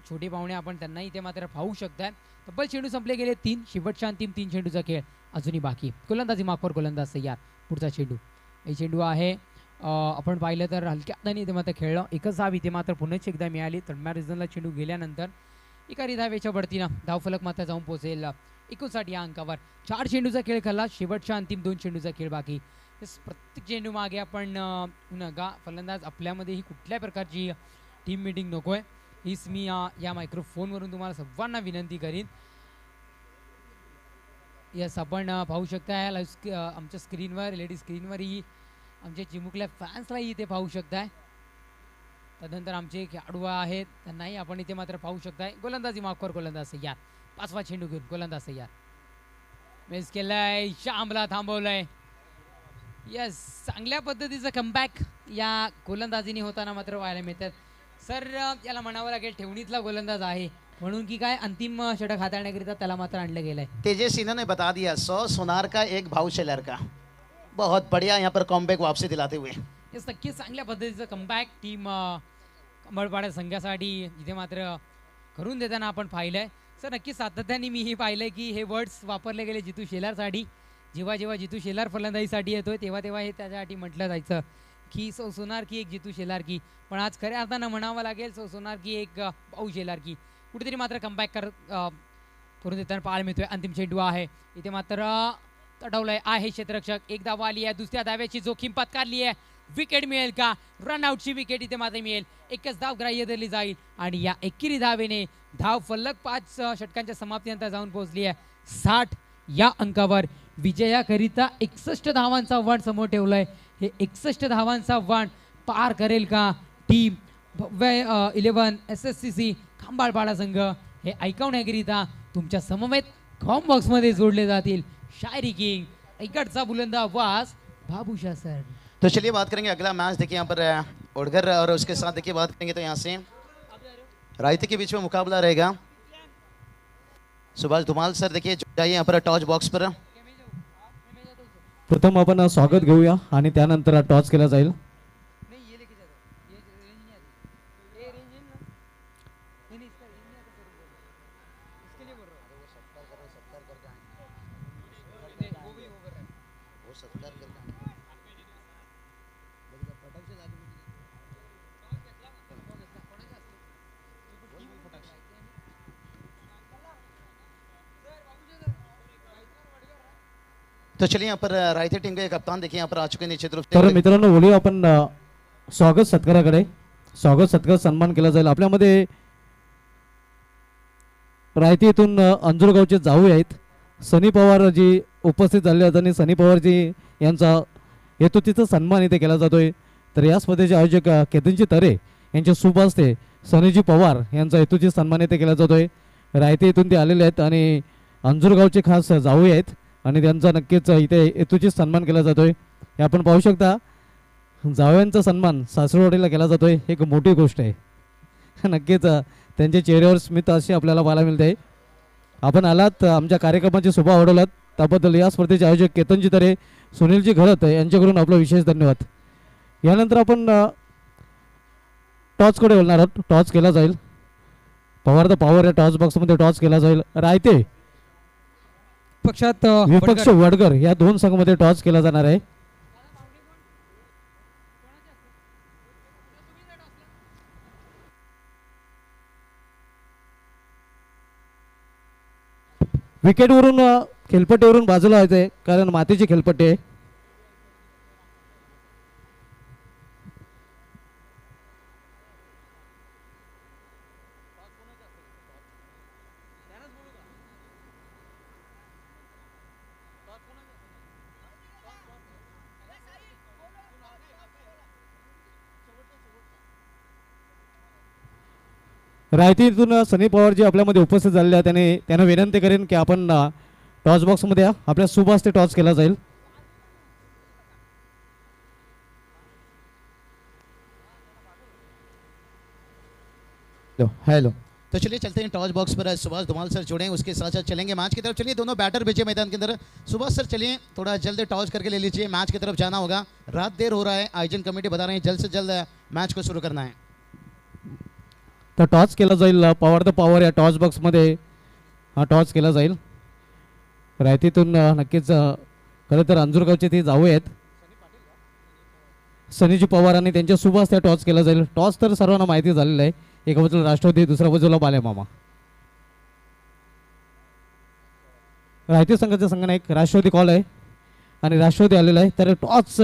छोटे पाहुणे आपण त्यांनाही इथे मात्र पाहू शकताय. तब्बल चेंडू संपले गेले 3. शेवटच्या अंतिम 3 चेंडूचा खेळ अजूनही बाकी. गोलंदाजी मार्कवर गोलंदाज तयार. पुढचा चेंडू हे चेंडू आहे आपण पाहिलं तर हलक्या हाताने इथे मात्र खेळलं. एकच धाव इथे मात्र पुन्हा एकदा मिळाली. तडम्या रिझनला चेंडू गेल्यानंतर एका धावेच्या बढतीनं धावफलक मात्र जाऊन पोहोचेल 59 या अंकावर. 4 चेंडूचा खेळ खेळला, शेवटच्या अंतिम 2 चेंडूचा खेळ बाकी. प्रत्येक चेंडू मागे आपण नगा फलंदाज आपल्यामध्येही कुठल्या प्रकारची टीम मीटिंग नको आहे हीच मी या मायक्रोफोनवरून तुम्हाला सर्वांना विनंती करीन. यस, आपण पाहू शकता लाईव्ह आमच्या स्क्रीनवर LED स्क्रीनवरही आमच्या चिमुकल्या फॅन्सलाही इथे पाहू शकताय. त्यानंतर आमचे खेळाडू आहेत त्यांनाही आपण इथे मात्र पाहू शकताय. गोलंदाजी माफकर गोलंदाज सय्यार, 5वा चेंडू घेऊन गोलंदाज सय्यार मिस केलाय, श्यामला थांबवलंय. यस, चांगल्या पद्धतीचं कमबॅक या गोलंदाजीने होताना मात्र पाहायला मिळतात. सर याला म्हणावं लागेल ठेवणीतला गोलंदाज आहे म्हणून की काय अंतिम षटक हाताळण्याकरिता त्याला मात्र आणलं गेलंय. तेजस इन्होंने बता दिया 100 सोनार का 1 भाव शेलर का. बहुत बढ़िया यहाँ पर कॉमबैक वापसी दिलाते हुए. यस, नक्कीच चांगल्या पद्धतीचं कमबॅक टीम कंबळपाडा संघासाठी इथे मात्र करून देताना आपण पाहिलंय. सर नक्कीच सातत्याने मीही पाहिलंय की हे वर्ड्स वापरले गेले जितू शेलारसाठी. जेव्हा जेव्हा जितू शेलार फलंदाजीसाठी येतोय तेव्हा तेव्हा हे त्याच्यासाठी म्हटलं जायचं की सौ सोनार की एक जितू शेलार की. पण आज खऱ्या अर्थानं म्हणावं लागेल सौ सोनार की एक भाऊ शेलार की. कुठेतरी मात्र कमबॅक करून देताना पाहायला मिळतोय. अंतिम चेंडू आहे इथे मात्र तडवलंय आहे क्षेत्ररक्षक. एक धाव आली आहे, दुसऱ्या धाव्याची जोखीम पत्कारली आहे. विकेट मिळेल का? रनआउटची विकेट इथे मात्र मिळेल. एकच धाव ग्राह्य धरली जाईल आणि या एकेरी धावेने धाव फलक 5 षटकांच्या समाप्तीनंतर जाऊन पोहोचली आहे 60 या अंकावर. विजयाकरिता 61 धावांचा वाण समोर ठेवलाय. हे 61 धावांचा वाण पार करेल का टीम भव्य 11 SSCC खंबाळपाडा संघ? हे ऐकवण्याकरिता तुमच्या समवेत कॉम बॉक्समध्ये जोडले जातील शायरी किंग इकडचा बुलंदा आवाज बाबूशाह सर. तो चलिए बात करेंगे अगला मैच. देखिए यहाँ पर ओडगर और उसके साथ देखिए बात करेंगे तो यहाँ से रायते के बीच में मुकाबला रहेगा. सुभाष धुमाल सर देखिए जाइए यहाँ पर टॉस बॉक्स पर. प्रथम आपण स्वागत घेऊया आणि त्यानंतर टॉस केला जाईल. तो चलिए यहाँ पर रायते टीम के कप्तान देखिए यहाँ पर आ चुके हैं निश्चित रूप तर से. मित्रांनो बोलूया आपण स्वागत सत्काराकडे. स्वागत सत्कार सन्मान केला जाईल. आपल्यामध्ये रायते येथून अंजुरगावचे जाऊ आहेत सनी पवार जी उपस्थित झाले आहेत आणि सनी पवारजी यांचा हेतुतीचा सन्मान इथे केला जातोय. तर या स्पर्धेचे आयोजक केतनजी तरे यांच्या शुभ हस्ते सनीजी पवार यांचा हेतुची सन्मान इथे केला जातोय. रायते येथून ते आलेले आहेत आणि अंजुरगावचे खास जाऊ आहेत आणि त्यांचा नक्कीच इथे हेतूची सन्मान केला जातोय. हे आपण पाहू शकता जावयांचा सन्मान सासरवाडीला केला जातोय. एक मोठी गोष्ट आहे. नक्कीच त्यांच्या चेहऱ्यावर स्मित अशी आपल्याला पाहायला मिळते. आपण आलात आमच्या कार्यक्रमाची शोभा वाढवलात त्याबद्दल या स्पर्धेचे आयोजक केतनजी तरे सुनीलजी घरत यांच्याकडून आपला विशेष धन्यवाद. यानंतर आपण टॉसकडे बोलणार आहोत. टॉस केला जाईल. पवार द पॉवर या टॉस बॉक्समध्ये टॉस केला जाईल. रायते पक्षात विपक्ष वडगर या 2 संघामध्ये टॉस केला जाणार आहे. विकेटवरून खेळपट्टीवरून बाजूला व्हायचंय कारण मातीची खेळपट्टी आहे. रायतीतून सनी पवारजी आपल्यामध्ये उपस्थित झालेले आहेत. त्यांना विनंती करेन की आपण टॉस बॉक्समध्ये या. आपल्या शुभ हस्ते टॉस केला जाईल. हेलो. तो चलिए चलते हैं टॉस बॉक्स पर. सुभाष धुमाल सर जुड़े हैं उसके साथ साथ चलेंगे मैच की तरफ. चलिए दोनों बैटर भेजे मैदान के अंदर. सुभाष सर चलिए थोड़ा जल्द टॉस करके ले लीजिए. मैच की तरफ जाना होगा. रात देर हो रहा है. आयोजन कमेटी बता रहे हैं जल्द से जल्द मैच को शुरू करना है. तर टॉस केला जाईल. पॉवर द पॉवर या टॉस बॉक्समध्ये हा टॉस केला जाईल. रायतीतून नक्कीच खरं तर अंजुरगावचे ते जाऊ आहेत सनीजी पवार आणि त्यांच्या शुभ हस्ते टॉस केला जाईल. टॉस तर सर्वांना माहिती झालेला आहे. एका बाजूला राष्ट्रवादी दुसऱ्या बाजूला बालेमामा. रायते संघाच्या संघाने एक राष्ट्रवादी कॉल आहे आणि राष्ट्रवादी आलेला आहे. तर टॉस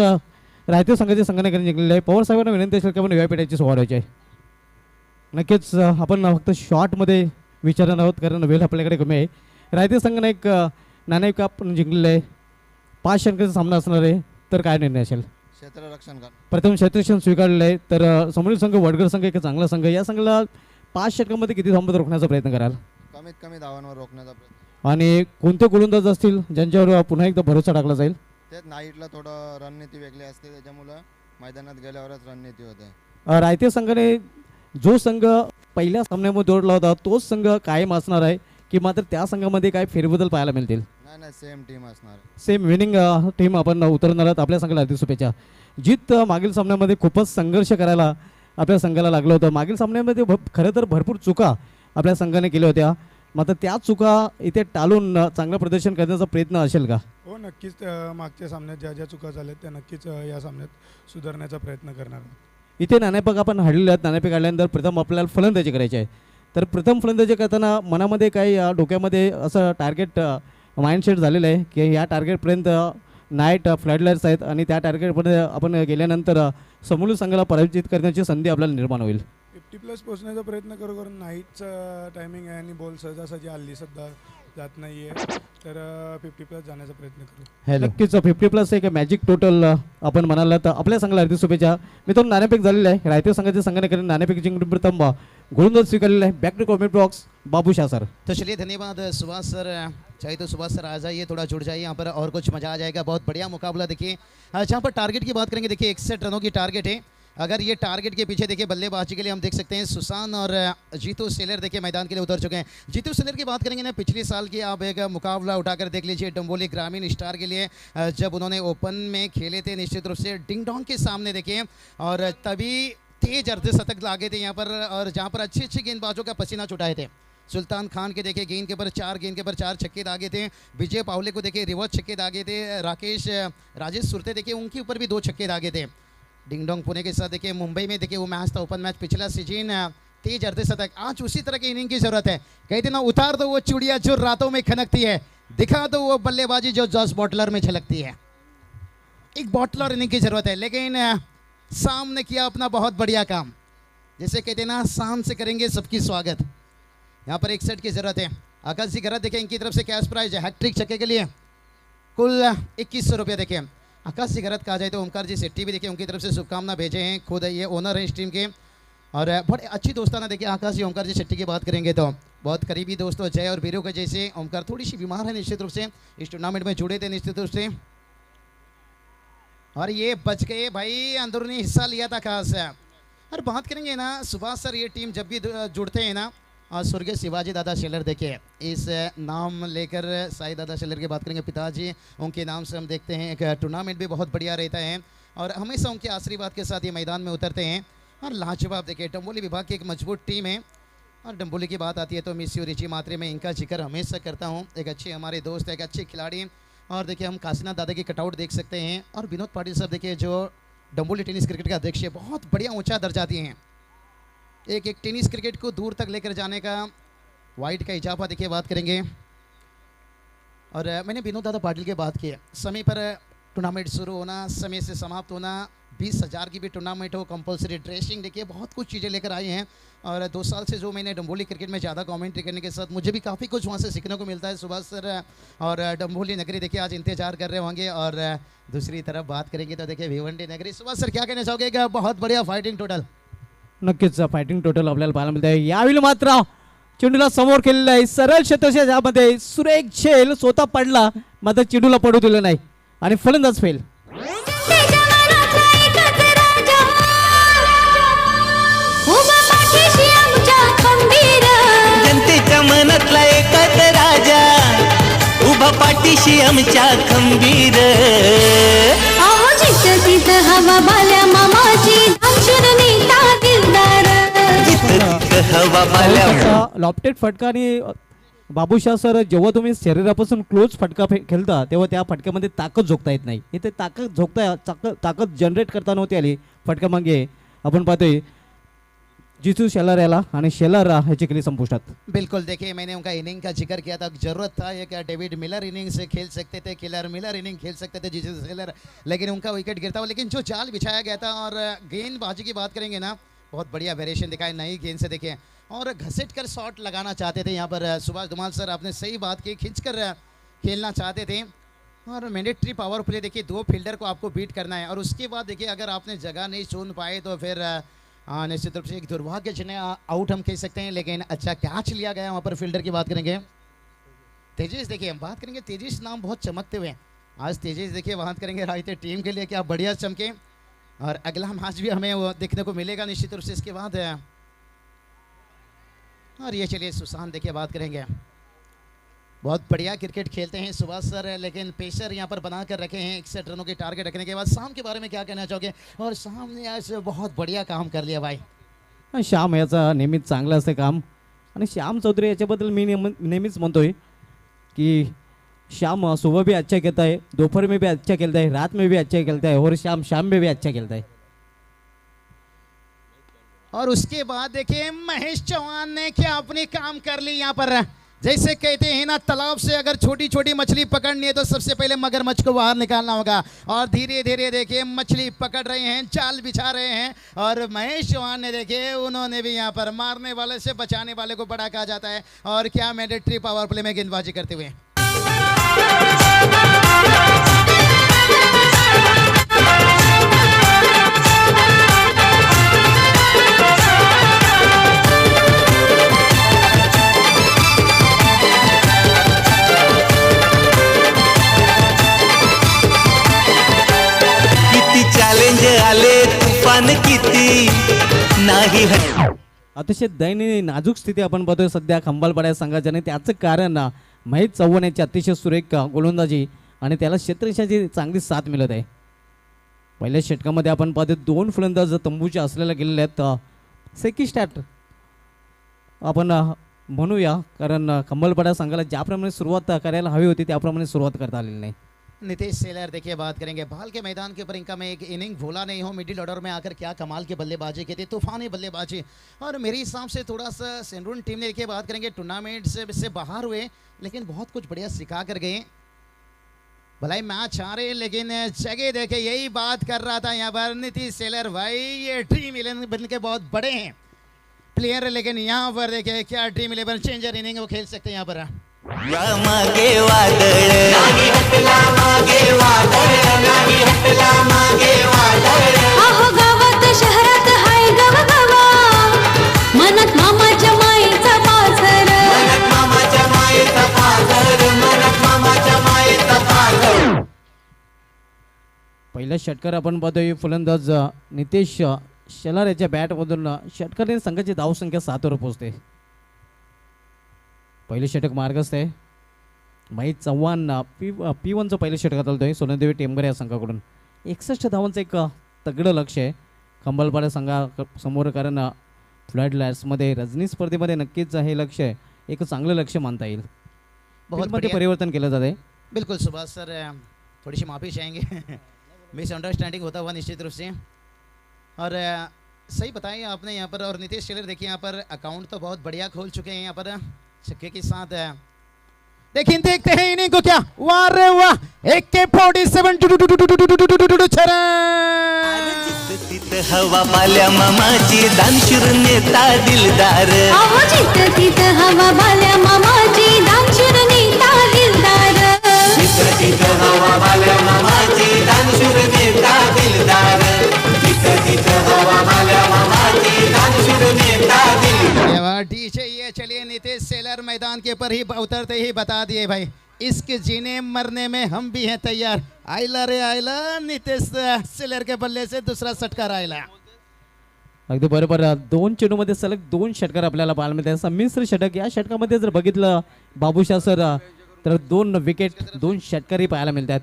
रायते संघाच्या संघाने जिंकलेला आहे. पवार साहेबांना विनंती असेल की आपण विवाह सोडवायची आहे. नक्कीच आपण फक्त शॉर्टमध्ये विचारणार आहोत कारण वेळ आपल्याकडे कमी आहे. रायते संघाने एक नाणेफेक आपण जिंकलेलं आहे. 5 षटकांचा सामना असणार आहे. तर काय निर्णय असेल? क्षेत्ररक्षण कर. प्रथम क्षेत्ररक्षण स्वीकारलेलं आहे. तर समोरील संघ वडगर संघ एक चांगला संघ. या संघाला 5 षटकांमध्ये किती धावांमध्ये रोखण्याचा प्रयत्न कराल? कमीत कमी धावांवर रोखण्याचा प्रयत्न. आणि कोणते गोलंदाज असतील ज्यांच्यावर पुन्हा एकदा भरोसा टाकला जाईल? तेच नाईटला थोडं रणनीती वेगळी असते त्याच्यामुळं मैदानात गेल्यावरच रणनीती होते. रायते संघाने जो संघ पहिल्या सामन्यामध्ये जोडला होता तोच संघ कायम असणार आहे की मात्र त्या संघामध्ये काय फेरबदल पाहायला मिळतील? नाही सेम टीम असणार. सेम विनिंग टीम आपण उतरणार आहोत. आपल्या संघाला हार्दिक शुभेच्छा. जित मागील सामन्यामध्ये खूपच संघर्ष करायला आपल्या संघाला लागलं होतं. मागील सामन्यामध्ये खरं तर भरपूर चुका आपल्या संघाने केल्या होत्या. मात्र त्या चुका इथे टाळून चांगलं प्रदर्शन करण्याचा प्रयत्न असेल का? हो नक्कीच. मागच्या सामन्यात ज्या ज्या चुका झाल्या त्या नक्कीच या सामन्यात सुधारण्याचा प्रयत्न करणार आहोत. इथे नाणेफेक आपण हाडलेले आहेत. नाणेफेक काढल्यानंतर प्रथम आपल्याला फलंदाजी करायची आहे. तर प्रथम फलंदाजी करताना मनामध्ये काही डोक्यामध्ये असं टार्गेट माइंडसेट झालेलं आहे की या टार्गेटपर्यंत नाईट फ्लडलाईट्स आहेत आणि त्या टार्गेटपर्यंत आपण गेल्यानंतर समोर संघाला पराजित करण्याची संधी आपल्याला निर्माण होईल. 50+ पोहोचण्याचा प्रयत्न करू कारण नाईटचं टायमिंग आहे आणि बॉल सहजासहजी हल्ली सध्या जात नाही आहे. तर 50+ जाण्याचा प्रयत्न करू. नक्कीच 50+ एक मॅजिक टोटल आपण म्हणाला तर आपल्या संघाला हार्दिक शुभेच्छा. मित्रांनो नाणेफेक झालेलं आहे. रायते संघाच्या संघाने करून नाणेफेक जिंकून प्रथम गोलंदाज स्वीकारलेला आहे. Back to comment box Babu Shah sir. तो चलिए धन्यवाद सुभाष सर. चाहिए तो सुभाष सर आ जाइए, थोड़ा जुड़ जाइए यहाँ पर और कुछ मजा आ जाएगा. बहुत बढ़िया मुकाबला. देखिए जहाँ पर टारगेट की बात करेंगे, देखिए 61 रनों की टारगेट है. अगर ये टारगेट के पीछे देखिए बल्लेबाजी के लिए हम देख सकते हैं सुसान और जीतू सेलर देखिए मैदान के लिए उतर चुके हैं. जीतू सेलर की बात करेंगे ना, पिछले साल की आप एक मुकाबला उठाकर देख लीजिए डंबोली ग्रामीण स्टार के लिए जब उन्होंने ओपन में खेले थे निश्चित रूप से डिंग डोंग के सामने देखिए और तभी तेज अर्धशतक लागे थे यहाँ पर और जहाँ पर अच्छे अच्छे गेंदबाजों का पसीना छुटाए थे. सुल्तान खान के देखिए गेंद के ऊपर 4 छक्के दागे थे. विजय पावले को देखिए रिवर्स छक्के दागे थे. राजेश सुरते देखिए उनके ऊपर भी 2 छक्के दागे थे. डिंगडोंग पुणे के साथ देखिए मुंबई में देखिए वो मैच था ओपन मैच पिछला सीजन. तेज अर्धशतक. आज उसी तरह की इनिंग की जरूरत है. कहते ना उतार दो वो चिड़िया जो रातों में खनकती है, दिखा दो वो बल्लेबाजी जो जॉस बॉटलर में छलकती है. एक बॉटलर इनिंग की जरूरत है. लेकिन शाम ने किया अपना बहुत बढ़िया काम. जैसे कहते ना शाम से करेंगे सबकी स्वागत. यहाँ पर 61 की जरूरत है. आकाश जी गरत देखिए इनकी तरफ से कैश प्राइज है हैट्रिक छक्के के लिए कुल 2100 रुपये. देखिए आकाश जी गरत कहा जाए तो ओमकार जी सेट्टी भी देखिए उनकी तरफ से शुभकामना भेजे हैं. खुद ये ओनर हैं इस टीम के और बड़े अच्छी दोस्ताना. देखिए आकाश जी ओमकार जी शेट्टी की बात करेंगे तो बहुत करीबी दोस्तों जय और वीरू के जैसे. ओमकार थोड़ी सी बीमार है निश्चित रूप से, इस टूर्नामेंट में जुड़े थे निश्चित रूप से और ये बच गए भाई, अंदरूनी हिस्सा लिया था खास. और बात करेंगे ना सुभाष सर, ये टीम जब भी जुड़ते हैं ना और स्वर्गीय शिवाजी दादा शेलर देखिए इस नाम लेकर साई दादा शेलर की बात करेंगे पिताजी, उनके नाम से हम देखते हैं एक टूर्नामेंट भी बहुत बढ़िया रहता है और हमेशा उनके आशीर्वाद के साथ ये मैदान में उतरते हैं. और लाजवाब देखिए डंबोली विभाग की एक मजबूत टीम है. और डंबोली की बात आती है तो मिस यू रिची मात्रे में इनका जिक्र हमेशा करता हूँ. एक अच्छे हमारे दोस्त, एक अच्छे खिलाड़ी. और देखिए हम काशीनाथ दादा की कटआउट देख सकते हैं और विनोद पाटिल साहब देखिए जो डंबोली टेनिस क्रिकेट का अध्यक्ष है, बहुत बढ़िया ऊंचा दर्जा दिए हैं. एक टेनिस क्रिकेट को दूर तक लेकर जाने का वाइट का इजाफा देखिए बात करेंगे. और मैंने विनोद दादा पाटिल की बात की है. समय पर टूर्नामेंट शुरू होना, समय से समाप्त होना, 20,000 की भी टूर्नामेंट हो, कंपलसरी ड्रेसिंग, देखिए बहुत कुछ चीज़ें लेकर आए हैं. और 2 साल से जो मैंने डंबोली क्रिकेट में ज़्यादा कमेंट्री करने के साथ मुझे भी काफ़ी कुछ वहाँ से सीखने को मिलता है. सुभाष सर और डंबोली नगरी देखिए आज इंतजार कर रहे होंगे. और दूसरी तरफ बात करेंगे तो देखिए भिवंडी नगरी. सुभाष सर क्या कहना चाहोगे? कि बहुत बढ़िया फाइटिंग टोटल. नक्कीच फायटिंग टोटल आपल्याला पाहायला मिळत आहे. यावेळी मात्र चेंडूला समोर केलेला आहे सरळ क्षेत्रच्या ज्यामध्ये सुरेख झेल स्वतः पडला मात्र चेंडूला पडू दिलं नाही आणि फलंदाज फेल. जनतेच्या मनातला एकच राजा उभा पाठीशी आमच्या खंबीर. हवा बाल्या मामाची हवा बाल्या लॉफ्टेड फटका आणि बाबूशाह सर जेव्हा तुम्ही शरीरापासून क्लोज फटका खेळता तेव्हा त्या फटक्यामध्ये ताकद झोकता येत नाही. इथे ताकद जनरेट करता नव्हती आली फटका मागे आपण पाहतोय. जितू शेलार याला आणि शेलार ह्याची केली संपुष्टात. बिल्कुल, देखिए मैंने उनका इनिंग का जिक्र किया था, जरूरत था ये क्या डेविड मिलर इनिंग से खेल सकते थे, किलर मिलर इनिंग खेल सकते थे जिसे सेलर, लेकिन उनका विकेट गिरता हुआ, लेकिन जो जाल बिछाया गया था और गेंदबाजी की बात करेंगे ना, बहुत बढ़िया वेरिएशन दिखाई नई गेंद से देखिए, और घसीट कर शॉट लगाना चाहते थे यहाँ पर सुभाष धुमाल सर, आपने सही बात की, खींच कर खेलना चाहते थे और मैंडेटरी पावर प्ले देखिए, 2 फील्डर को आपको बीट करना है और उसके बाद देखिए अगर आपने जगह नहीं चुन पाए तो फिर निश्चित रूप से एक दुर्भाग्यजनक आउट हम कह सकते हैं, लेकिन अच्छा कैच लिया गया वहाँ पर फील्डर की बात करेंगे तेजिस, देखिए हम बात करेंगे तेजिस नाम बहुत चमकते हुए आज तेजिस देखिए बात करेंगे रायते टीम के लिए क्या बढ़िया चमके और अगला मैच भी हमें वो देखने को मिलेगा निश्चित रूप से इसके बाद और ये चलिए सुशांत देखिए बात करेंगे, बहुत बढ़िया क्रिकेट खेलते हैं सुभाष सर, लेकिन पेसर यहाँ पर बना कर रखे हैं 61 रनों के टारगेट रखने के बाद। शाम के बारे में क्या कहना चाहोगे? और शाम ने आज बहुत बढ़िया काम कर लिया भाई. श्याम याचा नेहमीच चांगलं असते काम आणि श्याम चौधरी याच्याबद्दल मी नेहमीच म्हणतोय की श्याम सुबह भी अच्छा खेलता है, दोपहर में भी अच्छा खेलता है, रात में भी अच्छा खेलता है और शाम में भी अच्छा खेलता है. और उसके बाद देखिए महेश चौहान ने क्या अपनी काम कर ली यहाँ पर, जैसे कहते हैं ना तालाब से अगर छोटी छोटी मछली पकड़नी है तो सबसे पहले मगरमच्छ को बाहर निकालना होगा और धीरे धीरे देखिए मछली पकड़ रहे हैं, जाल बिछा रहे हैं और महेश चौहान ने देखिए उन्होंने भी यहाँ पर मारने वाले से बचाने वाले को बड़ा कहा जाता है और क्या मैंडेटरी पावर प्ले में गेंदबाजी करते हुए चॅलेंज आले तुफान किती नाही अतिशय दयनीय नाजूक स्थिती आपण बघतोय सध्या खंबालपाड्या संघाच्या आणि त्याचं कारण महेश चव्हाण याची अतिशय सुरेख गोलंदाजी आणि त्याला क्षेत्ररक्षणाची चांगली साथ मिळत आहे. पहिल्या षटकामध्ये आपण पाहतो 2 फलंदाज तंबूच्या असलेल्या गेलेले आहेत. सेकी स्टॅट आपण म्हणूया कारण खंबालपाड्या संघाला ज्याप्रमाणे सुरुवात करायला हवी होती त्याप्रमाणे सुरुवात करता आलेली नाही. नितेश सेलर देखिए बात करेंगे बाल के मैदान के ऊपर इनका मैं एक इनिंग भूला नहीं हूँ, मिडिल ऑर्डर में आकर क्या कमाल की बल्लेबाजी की थी, तूफानी बल्लेबाजी और मेरे हिसाब से थोड़ा सा सेंडून टीम ने देखिए बात करेंगे टूर्नामेंट से बाहर हुए लेकिन बहुत कुछ बढ़िया सिखा कर गए, भलाई मैच आ रहे लेकिन जगह देखे यही बात कर रहा था यहाँ पर नीतीश सेलर भाई, ये ड्रीम 11 बन के बहुत बड़े हैं प्लेयर, लेकिन यहाँ पर देखिए क्या ड्रीम 11 चेंजर इनिंग वो खेल सकते हैं यहाँ पर. मागे वादळ नाही हटला मागे वादळ नाही हटला मागे वादळ अहो गावात शहरात हाय गवगवा मनात मामाच्या मायेचा पाझर मनक मामाच्या मायेचा पाझर मनक मामाच्या मायेचा पाझर. पहिल्या षटकार आपण पाहतोय फलंदाज नितेश शेलार याच्या बॅटमधून षटकाने संघाची धावसंख्या 7 वर पोहोचते. पहिले षटक मार्गस्थ आहे. महेश चव्हाण P1चं पहिलं षटक चालतोय सोनदेवी टेंबर या संघाकडून 61 धावांचं एक तगडं लक्ष आहे खंबालपाडा संघासमोर, कारण फ्लड लाईट्समध्ये रजनी स्पर्धेमध्ये नक्कीच हे लक्ष आहे एक चांगलं लक्ष मानता येईल. बहुत मध्ये परिवर्तन केलं जात आहे. बिल्कुल सुभाष सर थोड़ी सी माफ़ी चाहेंगे मिसअंडरस्टैंडिंग होता हुआ निश्चित रूप से, और सही बताया आपने यहाँ पर. और नितेश शेलर देखिए यहाँ पर अकाउंट तो बहुत बढ़िया खोल चुके हैं यहाँ पर छक्के के साथ. लेकिन देखते हैं इनिंग को क्या, वाह रे वाह, AK-47 तिथ हवा बाल्या मामाची दानशूर नेता दिलदार अहो जित तित हवा बाल्या मामाची दामशूर नेता दिलदार तिथ हवा बाल्या मामाची दानशूर नेता दिलदार तिथ हवा बाल्या मामाची दानशूर नेता दिलदार. डीजे ये चलिए नितेश सेलर मैदान के ऊपर ही उतरते ही बता दिए भाई, इश्क जीने मरने में हम भी हैं तैयार. आयला रे आयला, नितेश सेलर के बल्ले से दूसरा षटकार आयला. अगदी बरोबर 2 चेंडूमध्ये सलग 2 षटकार आपल्याला पाहायला मिळतात. संमिश्र षटक, या षटकामध्ये जर बघितलं बाबूशाह सर तर 2 विकेट 2 षटकारी पाहायला मिळतात.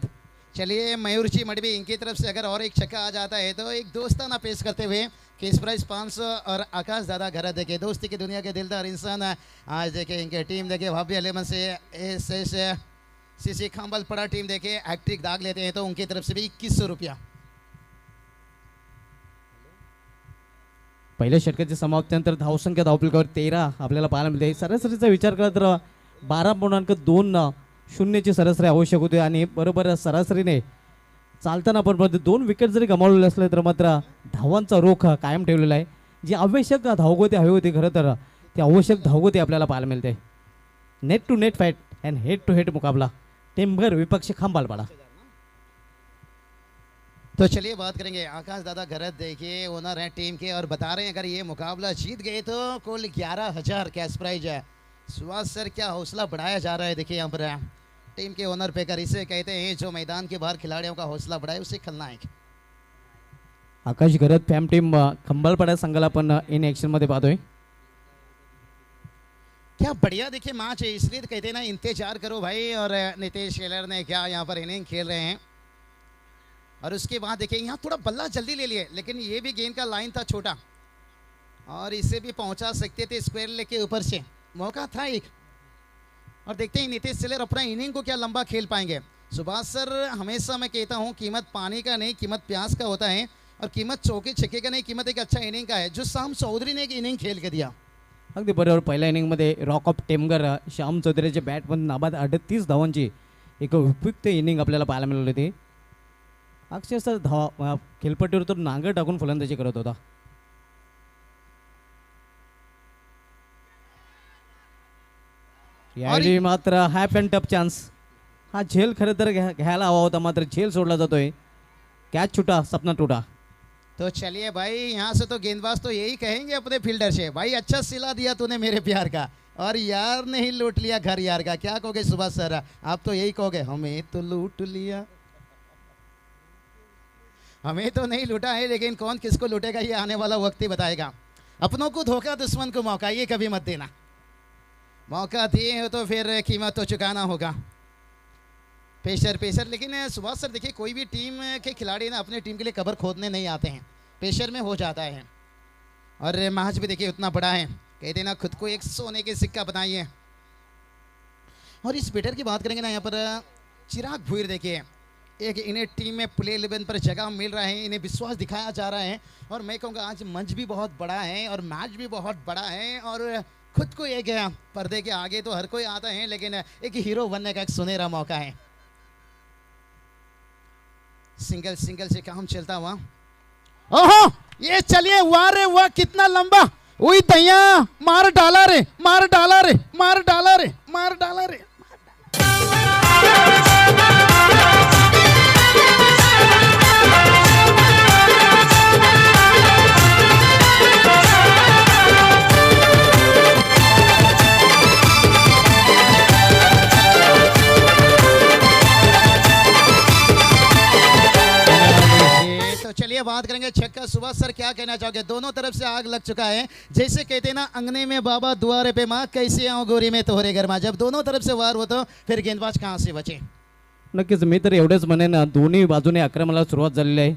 चलिए मयूर जी मडवी इनकी तरफ से अगर और एक छक्का आ जाता है तो एक दोस्ताना पेश करते हुए केस प्राइस 500 और आकाश दादा घर देखे दोस्ती की दुनिया के दिलदार इंसान आज देखे इनके टीम देखे भाभी अलेमन से CC खंबालपाड़ा टीम देखे हैट्रिक दाग लेते हैं तो उनकी तरफ से भी 2100 रुपया. पहिल्या षटकाची समाप्तीनंतर धावसंख्या धावफलकावर 13 आपल्याला पाहायला मिळते. सरासरीचा विचार केला तर 12.20ची सरासरी आवश्यक होती आणि बरोबर सरासरीने चालताना पण 2 विकेट जरी गमावलेले असले तर मात्र धावांचा रोख कायम ठेवलेला आहे. जी आवश्यक धावगती हवी होती खरं तर ती आवश्यक धावगती आपल्याला पाहायला मिळते. Net to net fight and head to head मुकाबला टीमभर विपक्षी खांबालपाड़ा. तो चलिए बात करेंगे आकाश दादा गरज, देखिए ओनर हैं टीम के और बता रहे हैं अगर ये मुकाबला जीत गए तो कुल 11,000 कैश प्राइज है. सुभाष सर क्या हौसला बढ़ाया जा रहा है. देखिए यहाँ पर टीम के ओनर पेकर इसे कहते हैं जो मैदान के बाहर खिलाड़ियों का हौसला बढ़ाए उसे खलनायक. आकाश गरज फॅम टीम खंबालपाड़ा संघाला पण इन ॲक्शन मध्ये पाहतोय. क्या बढ़िया देखिए मैच है, इसलिए तो कहते हैं ना इंतजार करो भाई. और नितेश केलर ने क्या यहाँ पर इनिंग खेल रहे हैं. और उसके बाद देखिए यहाँ थोड़ा बल्ला जल्दी ले लिए लेकिन ये भी गेंद का लाइन था छोटा और इसे भी पहुंचा सकते थे स्क्वायर लेग के ऊपर से, मौका था एक. और देखते हैं नितेश केलर अपना इनिंग को क्या लंबा खेल पाएंगे. सुभाष सर हमेशा मैं कहता हूँ कीमत पानी का नहीं कीमत प्यास का होता है और कीमत चौके छक्के का नहीं कीमत एक अच्छा इनिंग का है. जो शाम चौधरी ने एक इनिंग खेल के दिया अगदी बरोबर. पहिल्या इनिंगमध्ये रॉक ऑफ टेमगर श्याम चौधरीच्या बॅटमधून नाबाद 38 धावांची एक उपयुक्त इनिंग आपल्याला पाहायला मिळाली होती. अक्षरशः धावा खेळपट्टीवर तर नांगर टाकून फलंदाजी करत होता. यावेळी मात्र हॅप अँड टफ चान्स. हा झेल खरं तर घ्यायला हवा होता मात्र झेल सोडला जातोय. कॅच छुटा सपना टूटा. तो चलिए भाई यहाँ से तो गेंदबाज तो यही कहेंगे अपने फील्डर से, भाई अच्छा सिला दिया तूने मेरे प्यार का और यार ने ही लूट लिया घर यार का. क्या कहोगे सुभाष सर, आप तो यही कहोगे हमें तो लूट लिया. हमें तो नहीं लूटा है लेकिन कौन किसको लूटेगा ये आने वाला वक्त ही बताएगा. अपनों को धोखा दुश्मन को मौका, ये कभी मत देना. मौका दिए हो तो फिर कीमत तो चुकाना होगा. पेशर लेकिन सुभाष सर देखिए कोई भी टीम के खिलाड़ी ना अपने टीम के लिए कबर खोदने नहीं आते हैं, पेशर में हो जाता है. और मैच भी देखिए उतना बड़ा है, कहते ना खुद को एक सोने के सिक्का बनाइए. और इस बैटर की बात करेंगे ना यहाँ पर चिराग भुईर देखिए एक इन्हें टीम में प्ले 11 पर जगह मिल रहा है, इन्हें विश्वास दिखाया जा रहा है. और मैं कहूँगा आज मंच भी बहुत बड़ा है और मैच भी बहुत बड़ा है और खुद को एक पर्दे के आगे तो हर कोई आता है लेकिन एक हीरो बनने का एक सुनहरा मौका है. सिंगल से काम चलता हुआ. ओहो ये चलिए वाह रे वाह कितना लंबा. वही दैया मार डाला रे मार डाला रे मार डाला रे मार डाला रे. चलिए बात करेंगे छक्का. सुभाष सर क्या कहना चाहोगे. दोनों तरफ से आग लग चुका है, जैसे कहते हैं ना अंगने में बाबा दुआरे पे माँ कैसे आऊँ गोरी में तोहरे घर माँ. जब दोनों तरफ से वार हो तो फिर गेंदबाज कहाँ से बचे. नक्कीच मी तर एवढंच म्हणेन दोन्ही बाजूने आक्रमणाला सुरुवात झालेली आहे.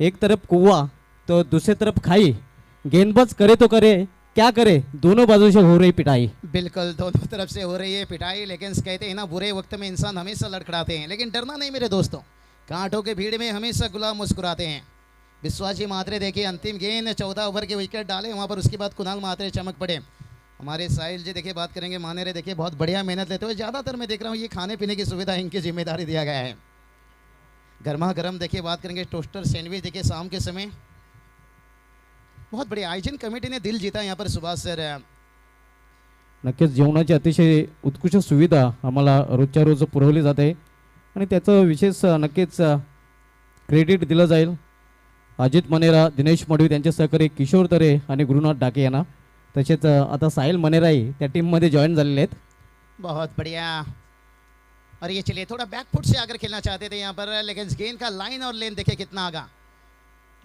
एक तरफ कुवा तो दूसरी तरफ खाई. गेंदबाज करे तो करे क्या करे, दोनों बाजू से हो रही पिटाई. बिल्कुल दोनों तरफ से हो रही है पिटाई लेकिन कहते हैं ना बुरे वक्त में इंसान हमेशा लड़खड़ाते हैं लेकिन डरना नहीं मेरे दोस्तों. कांटों के भीड़ में हमेशा गुलाम मुस्कुराते हैं. विश्वासी मात्रे देखिए अंतिम गेंद 14 ओवर के विकेट डाले वहाँ पर, उसके बाद कुणाल मात्रे चमक पड़े. हमारे साहिल जी देखिए बात करेंगे मानेरे देखिए बहुत बढ़िया मेहनत लेते हुए. ज़्यादातर मैं देख रहा हूँ ये खाने पीने की सुविधा इनकी जिम्मेदारी दिया गया है. गर्मा गर्म देखिए बात करेंगे टोस्टर सैंडविच देखिए शाम के समय. बहुत बढ़िया आयोजन कमेटी ने दिल जीता यहाँ पर सुभाष सर. नक्कीच जेवणाची अतिशय उत्कृष्ट सुविधा आम्हाला रोजच्या रोज पुरवली जाते आणि त्याचं विशेष नक्कीच क्रेडिट दिलं जाईल अजित मनेरा, दिनेश मडवी त्यांचे सहकारी किशोर तरे आणि गुरुनाथ डाके यांना. तसेच आता साहिल मनेराही त्या टीममध्ये जॉईन झालेले आहेत. बहुत बढ़िया. और ये चलिए थोड़ा बैकफुट से आकर खेलना चाहते थे यहाँ पर लेकिन गेंद का लाइन और लेन देखे कितना आगा.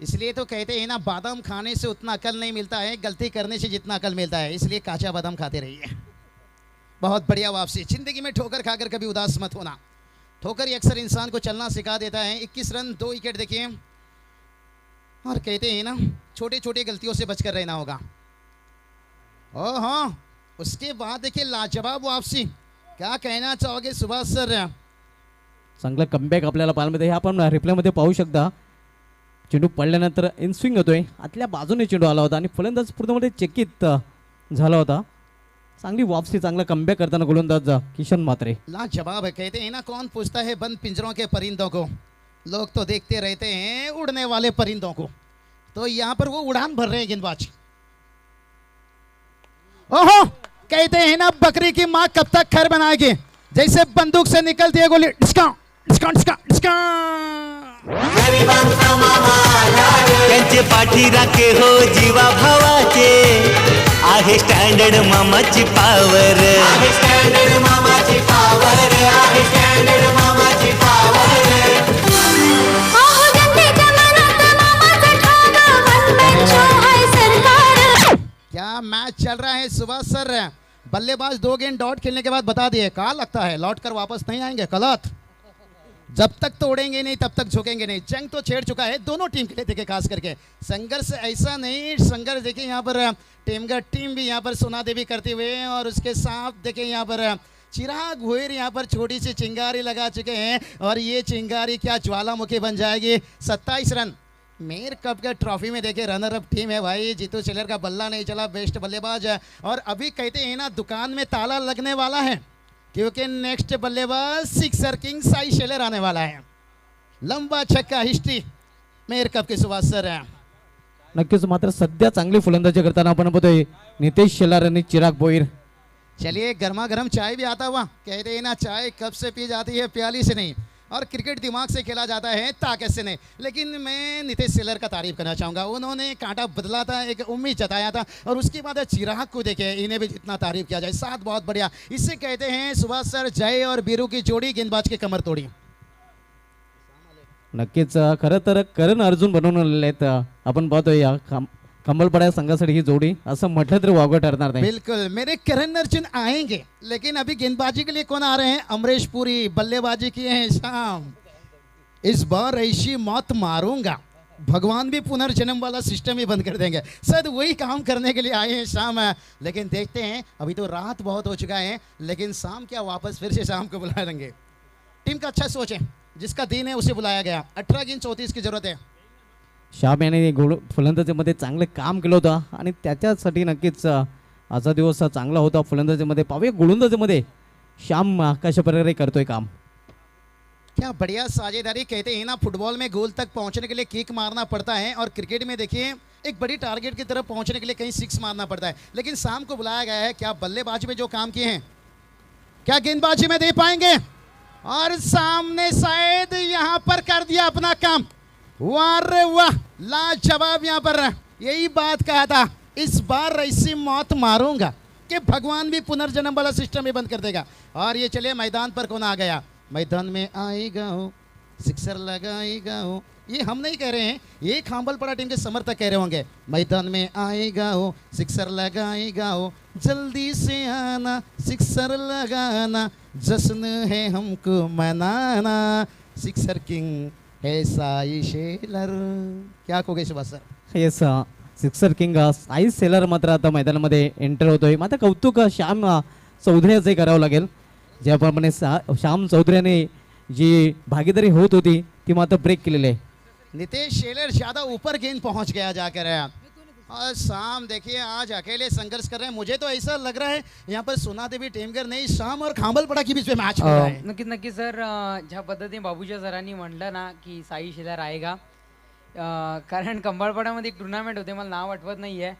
इसलिए तो कहते हैं ना बादाम खाने से उतना अकल नहीं मिलता है, गलती करने से जितना अकल मिलता है. इसलिए काचा बादाम खाते रहिए. बहुत बढ़िया वापसी. जिंदगी में ठोकर खाकर कभी उदास मत होना. ठोकर ही अक्सर इंसान को चलना सिखा देता है. 21 रन 2 विकेट देखिए. और कहते हैं ना छोटे छोटे गलतियों से बचकर रहना होगा. ओह हाँ उसके बाद देखिए लाजवाब वापसी. क्या कहना चाहोगे सुभाष सर. चांगला कमबॅक आपल्याला पाहायला मिळते. हे आपण रिप्लेमध्ये पाहू शकता. चेंडू पडल्यानंतर इन स्विंग होतोय, आतल्या बाजूने चेंडू आला होता आणि फलंदाज पूर्णपणे चकित झाला होता. चांगली वापसी, चांगला कमबॅक करताना गोलंदाज किशन म्हात्रे. लाजवाब है. कहते हैं ना, कौन पूछता है बंद पिंजरों के परिंदों को, लोग तो देखते रहते हैं उड़ने वाले परिंदों को. तो यहाँ पर वो उड़ान भर रहे हैं गेंदबाज. ओहो, कहते हैं ना, बकरी की माँ कब तक खैर बनाएगी, जैसे बंदूक से निकलती है गोली, डिस्का डिस्का डिस्का डिस्का. त्यांचे पाठी राखे हो जीवा भावाचे, आहे स्टँडर्ड मामाची पावर, आहे स्टँडर्ड मामाची पावर, आहे स्टँडर्ड मामाची पावर. अहो जनतेच्या मनात मामाचा ठाणा, वन मॅन शो आहे सरकार. क्या मैच चल रहा है सुभाष सर. बल्लेबाज 2 गेंद डॉट खेलने के बाद बता दिए, कहा लगता है लौट कर वापस नहीं आएंगे. गलत. जब तक तोड़ेंगे नहीं तब तक झुकेंगे नहीं. जंग तो छेड़ चुका है दोनों टीम के लिए. देखिए खास करके संघर्ष ऐसा नहीं, संघर्ष देखिए यहाँ पर टीमगढ़ टीम भी यहाँ पर सोना देवी करते हुए, और उसके साथ देखिए यहाँ पर चिराग भोईर यहाँ पर छोटी सी चिंगारी लगा चुके हैं, और ये चिंगारी क्या ज्वालामुखी बन जाएगी. 27 रन मेयर कप का ट्रॉफी में देखिए रनर अप टीम है भाई. जीतू शेलर का बल्ला नहीं चला, बेस्ट बल्लेबाज है. और अभी कहते हैं ना, दुकान में ताला लगने वाला है, क्योंकि नेक्स्ट बल्लेबाज सिक्सर किंग साई शेलर आने वाला है. लंबा छक्का हिस्ट्री मेयर कप के सुभाष सर है. नक्कीच. मात्र सध्या चांगली फलंदाजी करताना आपण बघतोय नितेश शेलार आणि चिराग भोईर. चलिए, गर्मा गर्म चाय भी आता हुआ. कहते हैं ना, चाय कब से पी जाती है, प्याली से नहीं, और क्रिकेट दिमाग से खेला जाता है, ताकत से नहीं. लेकिन मैं नितेश शेलर का तारीफ करना चाहूँगा. उन्होंने कांटा बदला था, एक उम्मीद जताया था, और उसके बाद चिराग को देखे, इन्हें भी जितना तारीफ किया जाए. साथ बहुत बढ़िया. इससे कहते हैं सुभाष सर, जय और बीरू की जोड़ी गेंदबाज की कमर तोड़ी. नक्कीच. खरं तर करण अर्जुन बनवून आलेले आहेत. आपण पाहतोय या कंबलपाडा संघासाठी ही जोडी असं म्हटलं तरी वावगं ठरणार नाही. बिल्कुल, मेरे करण अर्जुन आएंगे, लेकिन अभी गेंदबाजी के लिए कौन आ रहे हैं? अमरीश पुरी. बल्लेबाजी किए हैं शाम. इस बार ऐसी मौत मारूंगा, भगवान भी पुनर्जन्म वाला सिस्टम ही बंद कर देंगे. सद वही काम करने के लिए आए हैं शाम. लेकिन देखते हैं, अभी तो रात बहुत हो चुका है, लेकिन शाम क्या वापस फिर से शाम को बुला देंगे. टीम का अच्छा सोच है, जिसका दिन है उसे बुलाया गया. 18 गेंद 34 की जरूरत है. श्याम याने फलंदाजीमध्ये चांगलं काम केलं होतं आणि त्याच्यासाठी नक्कीच आजचा दिवस चांगला होता फलंदाजीमध्ये. पाहूया गोलंदाजीमध्ये श्याम कशा प्रकारे करतोय काम. क्या बढ़िया साझेदारी. कहते हैं ना, फुटबॉल में गोल तक पहुंचने के लिए किक मारना पड़ता है, और क्रिकेट में देखिए एक बड़ी टारगेट की तरफ पहुंचने के लिए कहीं सिक्स मारना पड़ता है. लेकिन शाम को बुलाया गया है. क्या बल्लेबाजी में जो काम किए हैं, क्या गेंदबाजी में दे पाएंगे? और सामने शायद यहाँ पर कर दिया अपना काम. वाह रे वाह, लाजवाब. यहाँ पर यही बात कहा था, इस बार ऐसी मौत मारूंगा कि भगवान भी पुनर्जन्म वाला सिस्टम ही बंद कर देगा. और ये चलिए, मैदान पर कौन आ गया? मैदान में आएगा हो, सिक्सर लगाएगा हो. ये हम नहीं कह रहे हैं, ये खांबलपड़ा टीम के समर्थक कह रहे होंगे. मैदान में आएगा हो, सिक्सर लगाएगा हो, जल्दी से आना, सिक्सर लगाना, जश्न है हमको मनाना, सिक्सर किंग है साई शेलर. क्या कहोगे Subhash sir? Yes, sixer king Sai seller मात्र आता मैदानामध्ये एंटर होतोय. मात्र कौतुक श्याम चौधरीचे करावं लागेल. ज्याप्रमाणे श्याम चौधरीने जी भागीदारी होत होती ती मात्र ब्रेक केलेली आहे. नितेश शेलर ज़्यादा ऊपर गेंद पहुंच गया जाकर. और शाम देखिए आज अकेले संघर्ष कर रहे हैं. मुझे तो ऐसा लग रहा है यहाँ पर सोना देवी टेमगर नहीं, शाम और खांबलपड़ा के बीच में मैच हो रहा है. नक्कीच नक्कीच सर. ज्या पद्धतीने बाबूच्या सरांनी म्हटलं ना की साई शेलार आएगा, कारण कंबाळपाड्यामध्ये एक टुर्नामेंट होते, मला नाव आठवत नाही आहे,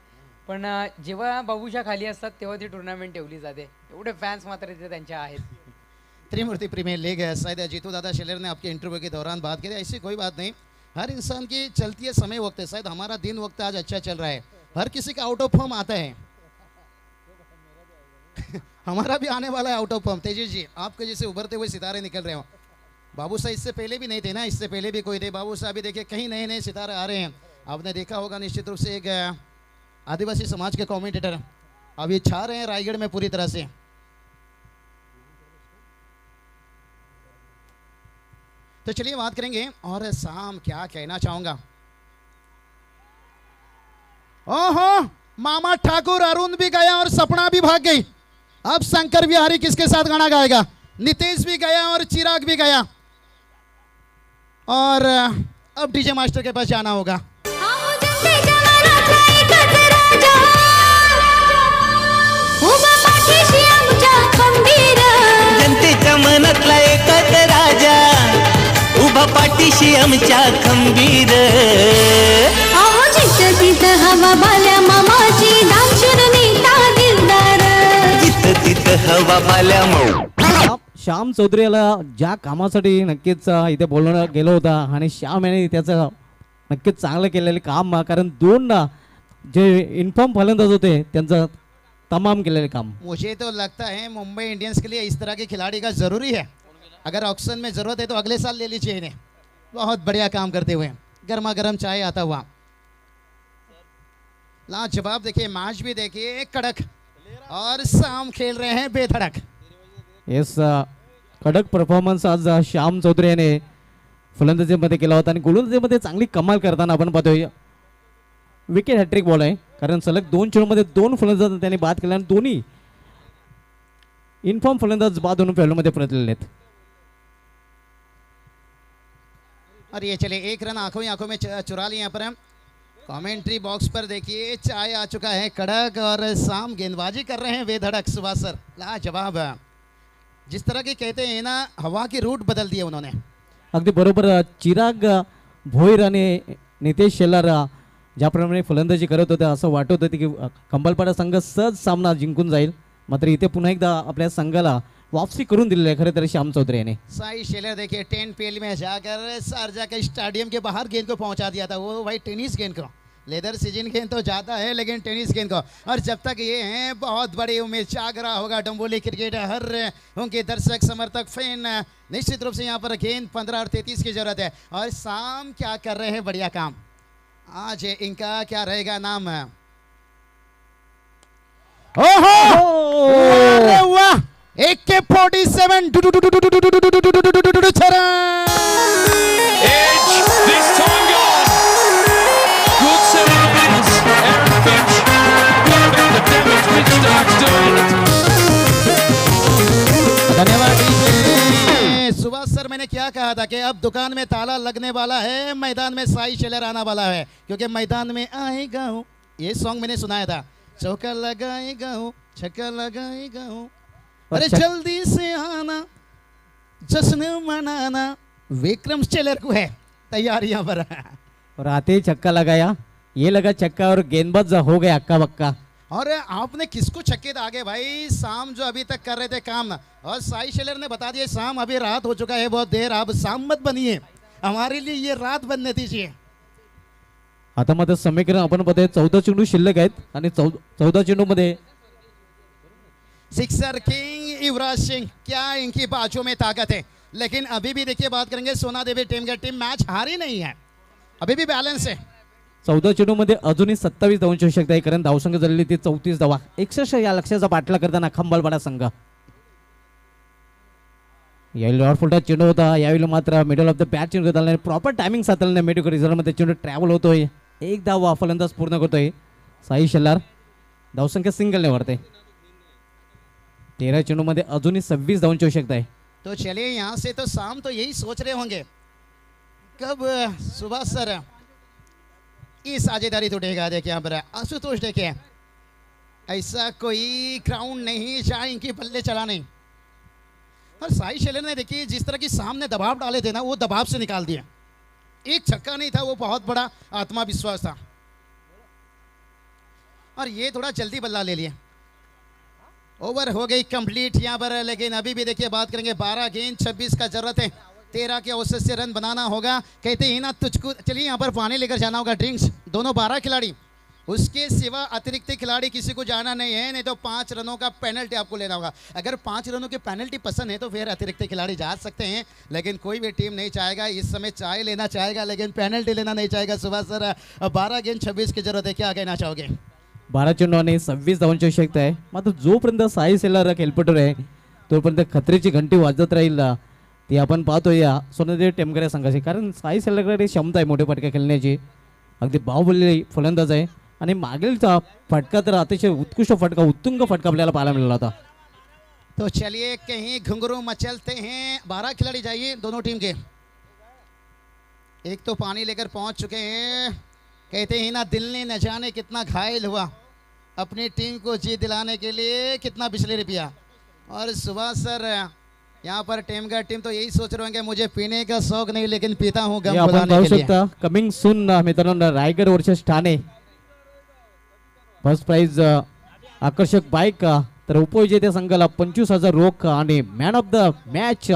पण जेव्हा बाबूच्या खाली असतात तेव्हा ती टुर्नामेंट ठेवली जाते. एवढे फॅन्स मात्र इथे त्यांच्या आहेत. त्रिमूर्ति प्रीमियर लीग है. शायद जीतू दादा शेलर ने आपके इंटरव्यू के दौरान बात की. ऐसी कोई बात नहीं, हर इंसान की चलती है समय वक्त है. शायद हमारा दिन वक्त आज अच्छा चल रहा है, हर किसी का आउट ऑफ फॉर्म आता है. हमारा भी आने वाला है आउट ऑफ फॉर्म. तेजी जी, आपके जैसे उभरते हुए सितारे निकल रहे हो. बाबू साहब इससे पहले भी नहीं थे ना, इससे पहले भी कोई थे. बाबू साहब भी देखिए कहीं नए नए सितारे आ रहे हैं. आपने देखा होगा निश्चित रूप से, एक आदिवासी समाज के कमेंटेटर अब ये छा रहे हैं रायगढ़ में पूरी तरह से. तो चलिए बात करेंगे. और शाम क्या कहना चाहूंगा. ओहो, मामा ठाकुर अरुण भी गया और सपना भी भाग गई. अब शंकर बिहारी किसके साथ गाना गाएगा? नितेश भी गया और चिराग भी गया. और अब डीजे मास्टर के पास जाना होगा। अहो जनतेच्या मनातला एकच राजा, उभा पाठीशी आमच्या खंबीर. जनतेच्या मनातला एकच राजा उभा पाठीशी आमच्या खंबीर. अहो जिथं तिथं हवा बाल्या मामाची दामशूर नेता दिलदार. जिथं तिथं हवा बाल्या श्याम चौधरी याला ज्या कामासाठी नक्कीच इथे बोलवण्यात गेलो होता आणि श्याम यांनी त्याचं नक्कीच चांगलं केलेलं काम, कारण दोन जे इन्फॉर्म फलंदाज होते त्यांचं तमाम केलेले काम. मुझे तो लगता है मुंबई इंडियंस के लिए इस तरह के खिलाड़ी का ज़रूरी है. अगर ऑक्शन में ज़रूरत है तो अगले साल ले लीजिए इन्हें. बहुत बढ़िया काम करते हुए गर्मा गर्म चाय आता हुआ लाजवाब. देखिए मैच भी देखिए कड़क और शाम खेल रहे हैं बेधड़क. येस, कडक परफॉर्मन्स आज श्याम चौधरी याने फलंदाजीमध्ये केला होता आणि गोलंदाजीमध्ये चांगली कमाल करताना आपण पाहतोय. विकेट हॅट्रिक बॉल आहे, कारण सलग 2 चेंडूमध्ये 2 फलंदाज त्यांनी बाद केला आणि दोन्ही इन्फॉर्म फलंदाज बाद होऊन फेलमध्ये परतलेले आहेत. और ये चले एक रन आंखों ही आंखों में चुरा लिए यहाँ पर हम. कमेंट्री बॉक्स पर देखिए चाय आ चुका है कड़क और शाम गेंदबाजी कर रहे हैं बेधड़क. सुभाष सर लाजवाब. जिस तरह के कहते हैं ना हवा की रूट बदल दी है उन्होंने. अगदी बरोबर. चिराग भोईर आणि नितेश शेलार ज्याप्रमाणे फलंदाजी करत होते असं वाटत होतं की कंबलपाडा संघ सहज सामना जिंकून जाईल, मात्र इथे पुन्हा एकदा आपल्या संघाला वापसी करून दिलेली आहे खरं तर श्याम चौधरी याने. साई शेलर देखिए 10 पेल में जाकर शारजा के स्टेडियम के बाहर गेंद को पहुंचा दिया था. वो भाई टेनिस गेंद को, लेदर सीजन गेंद तो जाता है लेकिन टेनिस गेंद को. और जब तक ये हैं बहुत बड़ी उम्मीद जाग रहा होगा डोंबोली क्रिकेट हर उनके दर्शक समर्थक फैन. निश्चित रूप से यहाँ पर गेंद 15 और 33 की जरूरत है. और शाम क्या कर रहे हैं बढ़िया काम. आज इनका क्या रहेगा नाम. ओहो वाह. AK-47 This time gone. Good set of minutes. Aaron Finch. What about the damage Mitch Stark's doing? धन्यवाद डीजे. सुभाष सर मैंने क्या कहा था कि अब दुकान में ताला लगने वाला है, मैदान में साई शेलर आना वाला है, क्योंकि मैदान में आएगा हूँ. ये सॉन्ग मैंने सुनाया था. चौका लगाएगा हूँ, छक्का लगाएगा हूँ, अरे जल्दी से आना, जश्न मनाना. विक्रम शेलर को है तैयारियां पर. और आते ही छक्का लगाया, ये लगा छक्का और गेंदबाज हो गया अक्का बक्का. और आपने किसको छक्के दागे भाई. शाम जो अभी तक कर रहे थे काम, और साई शेलर ने बता दिया शाम अभी रात हो चुका है बहुत देर, आप शाम मत बनिए, हमारे लिए ये रात बनने दीजिए. आता मात्र समीकरण आपण पाहतोय 14 चेंडू शिल्लक आहेत आणि 14 चेंडू मध्ये सिक्सर किंग युवराज सिंह, क्या इनकी बाजू में ताकत है. लेकिन अभी भी देखिए बात करेंगे सोना देवी टीम की टीम मैच हारी नहीं है, अभी भी बैलेंस है. 14 चेंडू मध्ये अजूनही 27 धावांची आवश्यकता आहे, कारण धावसंख्या झालेली ती 34 धावा. 61 या लक्ष्याचा पाठला करताना खंबालपाडा संघ. यावेळी लॉर्ड फुलटा चेंडू होता, यावेळी मात्र मिडल ऑफ द बॅट चेंडू घेतला, प्रॉपर टायमिंग साधल्याने मेडिकल रिझल्टमध्ये चेंडू ट्रॅव्हल होतोय. एक धावा फलंदाज पूर्ण करतोय साई शेलार. धावसंख्या सिंगलने वाढते. 13 चेंडू मध्ये अजूनही 26 धावांची आवश्यकता आहे. तो चलिए यहाँ से तो शाम तो यही सोच रहे होंगे कब सुभाष सर ये साझेदारी टूटेगा. देखिए यहाँ पर आशुतोष देखिए ऐसा कोई ग्राउंड नहीं जहाँ इनकी बल्ले चला नहीं. और साई शेलर ने देखिए जिस तरह की सामने दबाव डाले थे ना, वो दबाव से निकाल दिया. एक छक्का नहीं था, वो बहुत बड़ा आत्मविश्वास था. और ये थोड़ा जल्दी बल्ला ले लिया. ओवर हो गई कंप्लीट यहाँ पर, लेकिन अभी भी देखिए बात करेंगे 12 गेंद 26 का जरूरत है. 13 के औसत से रन बनाना होगा. कहते हैं ना तुझको, चलिए यहाँ पर पानी लेकर जाना होगा, ड्रिंक्स. दोनों 12 खिलाड़ी, उसके सिवा अतिरिक्त खिलाड़ी किसी को जाना नहीं है, नहीं तो 5 रनों का पेनल्टी आपको लेना होगा. अगर 5 रनों की पेनल्टी पसंद है तो फिर अतिरिक्त खिलाड़ी जा सकते हैं, लेकिन कोई भी टीम नहीं चाहेगा इस समय. चाय लेना चाहेगा लेकिन पेनल्टी लेना नहीं चाहेगा. सुभाष सर 12 गेंद 26 की जरूरत है, क्या कहना चाहोगे. 12 चेंडू आणि 26 धावांची आवश्यकता आहे. मात्र जोपर्यंत साई शेलार खेळपटूर आहे तोपर्यंत खत्रीची घंटी वाजत राहील. ती आपण पाहतोय या सोनादेवी टेमकरे संघाची, कारण साई शेलारकडे क्षमता आहे मोठे फटके खेळण्याची. अगदी बाहुबली फलंदाज आहे आणि मागीलचा फटका तर अतिशय उत्कृष्ट फटका, उत्तुंग फटका आपल्याला पाहायला मिळाला होता. तो चलिए कहीं घुंघरू मचलते हैं. 12 खिलाड़ी जाइए दोनों टीम के. एक तो पानी लेकर पहुंच चुके हैं। कहते हैं ना, दिल ने न जाने कितना घायल हुआ अपनी टीम को जीत दिलाने के लिए, कितना बिस्लेरी पिया। और सुभाष सर यहाँ पर टीम तो यही सोच रहे होंगे, मुझे पीने का शौक नहीं लेकिन पीता हूँ हे गम आपण भुलाने पाहू के लिए। शकता कमिंग सून मित्रांनो Raigad versus Thane first prize आकर्षक बाईक तर उपविजेत्या संघाला 25,000 रोख आणि मॅन ऑफ द मॅच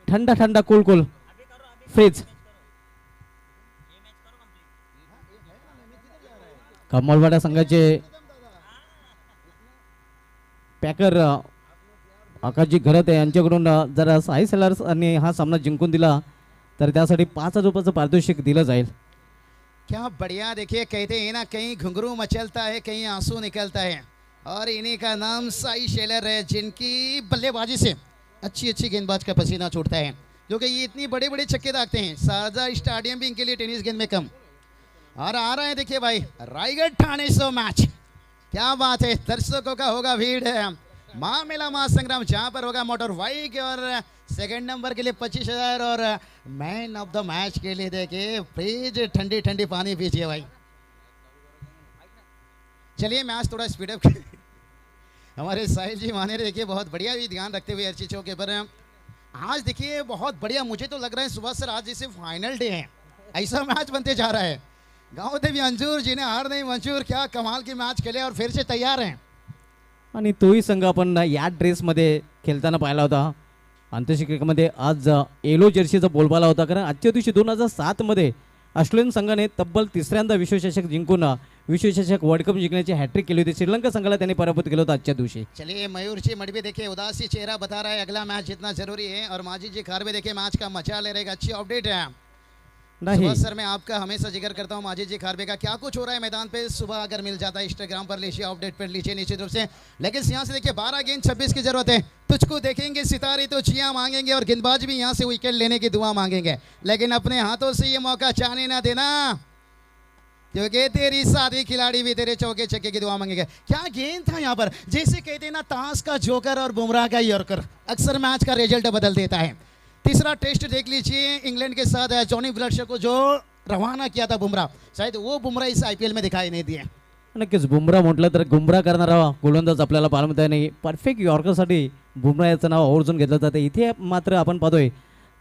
ठंडा ठंडा कूल कूल फ्रीज कमलवाडा संघाचे पॅकर आकाशजी घरते यांच्याकडून जर साई सेलर्स आणि हा सामना जिंकून दिला तर त्यासाठी 5,000 रुपयाचं पारितोषिक दिलं जाईल. क्या बढ़िया। देखिए कहते हैं ना, कहीं घुंघरू मचलता है कहीं आंसू निकलता है, और इन्हीं का नाम साई शेलर है, जिनकी बल्लेबाजी से अच्छी गेंदबाज का पसीना छूटता है, क्योंकि ये इतनी बड़े बड़े छक्के दागते हैं। शारजा स्टेडियम भी इनके लिए टेनिस गेंद में कम। और आ रहा है देखिए भाई, रायगढ़ ठाणे सो मैच, क्या बात है। दर्शकों का होगा भीड़ है, माँ मेला महासंग्राम, जहाँ पर होगा मोटर बाइक, और सेकंड नंबर के लिए 25,000, और मैन ऑफ द मैच के लिए देखिए फ्रिज ठंडी ठंडी पानी पीजिए भाई। चलिए मैच थोड़ा स्पीडअप हमारे साहिल जी माने देखिए बहुत बढ़िया भी ध्यान रखते हुए हर चीज़ों के पर आज देखिए बहुत बढ़िया। मुझे तो लग रहा है सुबह सर आज जैसे फाइनल डे है, ऐसा मैच बनते जा रहा है। गाँव देवी अंजूर जिन्हें हार नहीं मंजूर, क्या कमाल की मैच खेले और फिर से तैयार हैं। आणि तोही संघ आपण या ड्रेसमध्ये खेळताना पाहिला होता. आंतरराष्ट्रीय क्रिकेटमध्ये आज येलो जर्सीचा बोलबाला होता, कारण आजच्या दिवशी 2007 मध्ये ऑस्ट्रेलियन संघाने तब्बल तिसऱ्यांदा विश्वचषक जिंकून विश्वचषक वर्ल्ड कप जिंकण्याची हॅट्रिक केली होती. श्रीलंका संघाला त्यांनी पराभूत केलं होतं आजच्या दिवशी. चलिए मयूर जी मडवी देखिए उदासी चेहरा बता रहा है अगला मैच जितना जरूरी है, और माजी जी खारवे देखिए मैच का मजा ले रहे, अच्छी अपडेट है। नाही सुबह सर मैं आपका हमेशा जिक्र करता हूँ माजी जी खारवे का, क्या कुछ हो रहा है मैदान पे सुबह अगर मिल जाता है इंस्टाग्राम पर लीजिए, अपडेट पर लीजिए निश्चित रूप से। लेकिन यहाँ से देखिए 12 गेंद 26 की जरूरत है। तुझको देखेंगे सितारे तो जिया मांगेंगे, और गेंदबाज भी यहाँ से विकेट लेने की दुआ मांगेंगे, लेकिन अपने हाथों से ये मौका चाहने ना देना, क्योंकि तेरी साथी खिलाड़ी भी तेरे चौके छक्के की दुआ मांगेंगे। क्या गेंद था यहाँ पर, जैसे कहते हैं ना ताश का जोकर और बुमराह का यॉर्कर, अक्सर मैच का रिजल्ट बदल देता है। तीसरा टेस्ट देख लीजिए इंग्लैंड के साथ जॉनी ब्लडशॉ को जो रवाना किया था बुमराह, शायद वो बुमराह इस IPL में दिखाई नहीं दिए। नक्कीच बुमराह म्हटलं तर गुमराह करणारा गोलंदाज आपल्याला पाहायला मिळत नाही. परफेक्ट यॉर्करसाठी बुमराह याचं नाव आवर्जून घेतलं जातं. इथे मात्र आपण पाहतोय